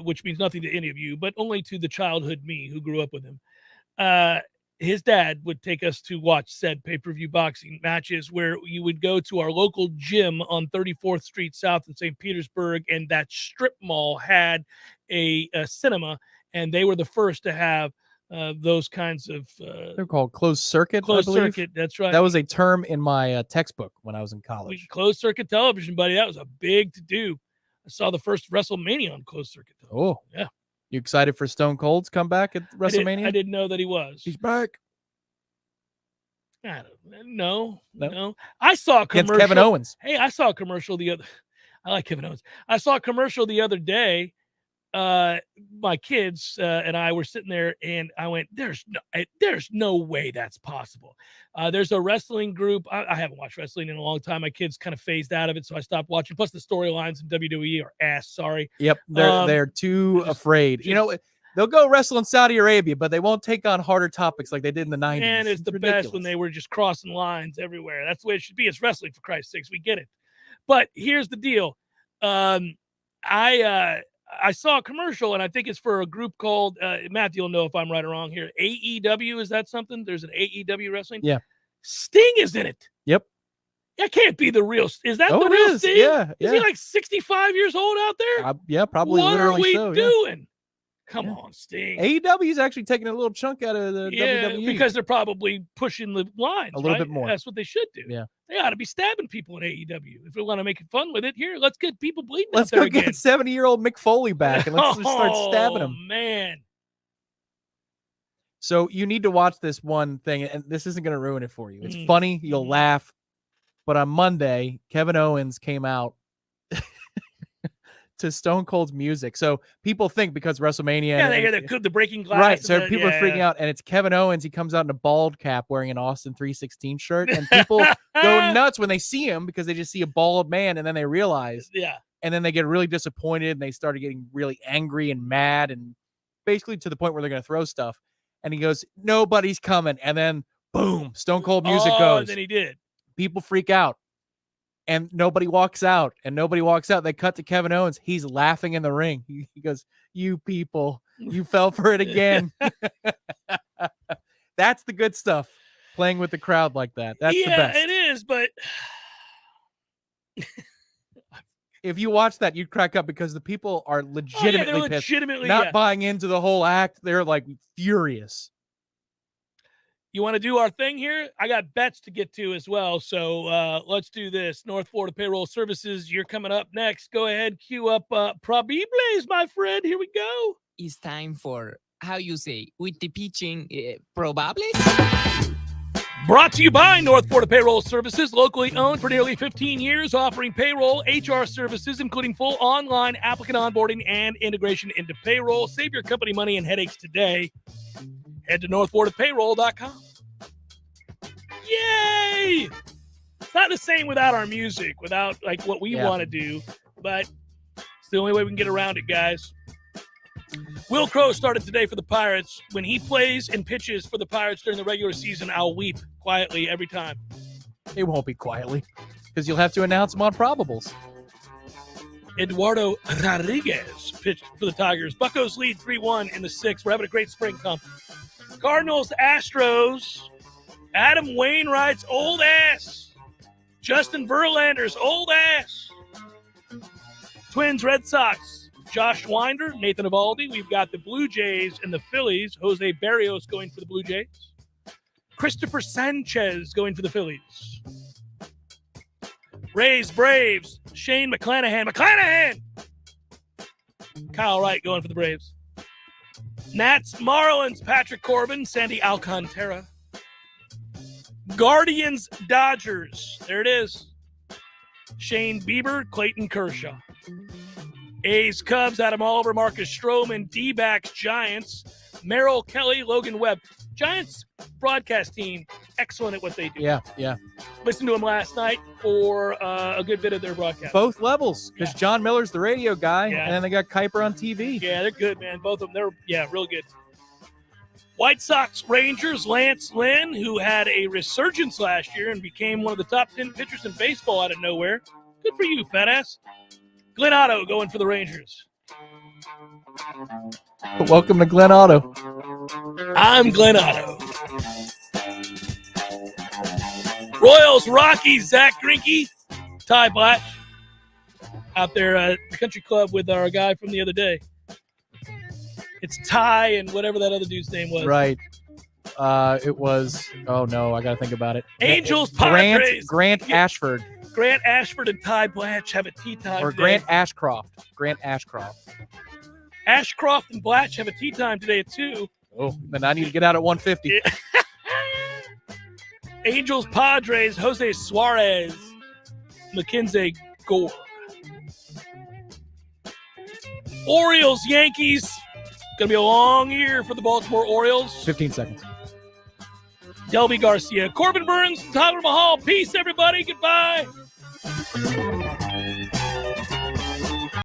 which means nothing to any of you, but only to the childhood me who grew up with him. His dad would take us to watch said pay-per-view boxing matches where you would go to our local gym on 34th Street South in St. Petersburg, and that strip mall had a cinema, and they were the first to have those kinds of they're called closed circuit. Closed circuit, that's right. That was a term in my textbook when I was in college. Closed circuit television, buddy. That was a big to do. I saw the first WrestleMania on closed circuit television. Oh, yeah. You excited for Stone Cold's comeback at WrestleMania? I didn't know that he was. He's back. I don't know. No. I saw a commercial. Against Kevin Owens. Hey, I saw a commercial I like Kevin Owens. I saw a commercial the other day. My kids and I were sitting there, and I went, "There's no way that's possible." There's a wrestling group. I haven't watched wrestling in a long time. My kids kind of phased out of it, so I stopped watching. Plus, the storylines in WWE are ass. Sorry. Yep, they're too afraid. They'll go wrestle in Saudi Arabia, but they won't take on harder topics like they did in the 90s. And it's the ridiculous. best when they were just crossing lines everywhere. That's the way it should be. It's wrestling, for Christ's sakes. We get it. But here's the deal. I saw a commercial, and I think it's for a group called Matthew will know if I'm right or wrong here. AEW, is that something? There's an AEW wrestling. Yeah. Sting is in it. Yep. That can't be the real. Is that Oh, the it real is. Sting? Yeah, Is he like 65 years old out there? Yeah, probably. What are literally we so, yeah. doing? Come on, Sting. AEW's actually taking a little chunk out of the WWE. Because they're probably pushing the lines A little right? bit more. That's what they should do. Yeah. They ought to be stabbing people in AEW. If we want to make it fun with it, here, let's get people bleeding Let's out there go again. get 70-year-old Mick Foley back, and let's just start stabbing him. Oh, man. So you need to watch this one thing, and this isn't going to ruin it for you. It's Mm. funny. You'll laugh. But on Monday, Kevin Owens came out to Stone Cold's music. So people think because WrestleMania. Yeah, they hear the breaking glass. Right. So and people are freaking out, and it's Kevin Owens. He comes out in a bald cap wearing an Austin 316 shirt, and people go nuts when they see him because they just see a bald man, and then they realize. Yeah. And then they get really disappointed, and they started getting really angry and mad, and basically to the point where they're going to throw stuff. And he goes, "Nobody's coming." And then, boom, Stone Cold music goes. And then he did. People freak out. And nobody walks out. They cut to Kevin Owens. He's laughing in the ring. He goes, "You people, you fell for it again." That's the good stuff. Playing with the crowd like that. That's the best. Yeah, it is, but if you watch that, you'd crack up because the people are legitimately pissed. Not yeah. buying into the whole act. They're like furious. You want to do our thing here? I got bets to get to as well. So let's do this. North Florida Payroll Services, you're coming up next. Go ahead, cue up Probables, my friend. Here we go. It's time for, how you say, with the pitching, Probables? Brought to you by North Florida Payroll Services, locally owned for nearly 15 years, offering payroll, HR services, including full online applicant onboarding and integration into payroll. Save your company money and headaches today. Head to northfloridapayroll.com. Yay! It's not the same without our music, without like what we want to do, but it's the only way we can get around it, guys. Will Crow started today for the Pirates. When he plays and pitches for the Pirates during the regular season, I'll weep quietly every time. It won't be quietly because you'll have to announce him on probables. Eduardo Rodriguez pitched for the Tigers. Buccos lead 3-1 in the 6th. We're having a great spring, Tom. Cardinals, Astros. Adam Wainwright's old ass. Justin Verlander's old ass. Twins, Red Sox. Josh Winder, Nathan Eovaldi. We've got the Blue Jays and the Phillies. Jose Barrios going for the Blue Jays. Christopher Sanchez going for the Phillies. Rays, Braves. Shane McClanahan. Kyle Wright going for the Braves. Nats, Marlins, Patrick Corbin, Sandy Alcantara. Guardians, Dodgers. There it is. Shane Bieber, Clayton Kershaw. A's, Cubs, Adam Oliver, Marcus Stroman. D-backs, Giants. Merrill Kelly, Logan Webb. Giants broadcast team, excellent at what they do. Yeah. Listened to them last night for a good bit of their broadcast. Both levels, because John Miller's the radio guy, Yeah. and then they got Kuiper on TV. Yeah, they're good, man. Both of them, they're real good. White Sox, Rangers, Lance Lynn, who had a resurgence last year and became one of the top 10 pitchers in baseball out of nowhere. Good for you, fat ass. Glenn Otto going for the Rangers. Welcome to Glen Otto. I'm Glenn Otto. Royals, Rockies, Zach Greinke, Ty Blatch. Out there at the country club with our guy from the other day. It's Ty and whatever that other dude's name was. Right. It was, oh no, I got to think about it. Angels, Padres. Grant Ashford. Grant Ashford and Ty Blatch have a tea time Or today. Grant Ashcroft. Ashcroft and Blatch have a tea time today at 2. Oh, then I need to get out at 1:50. Angels, Padres, Jose Suarez, Mackenzie Gore. Orioles, Yankees. Going to be a long year for the Baltimore Orioles. 15 seconds. Delby Garcia, Corbin Burns, Tyler Mahal. Peace, everybody. Goodbye.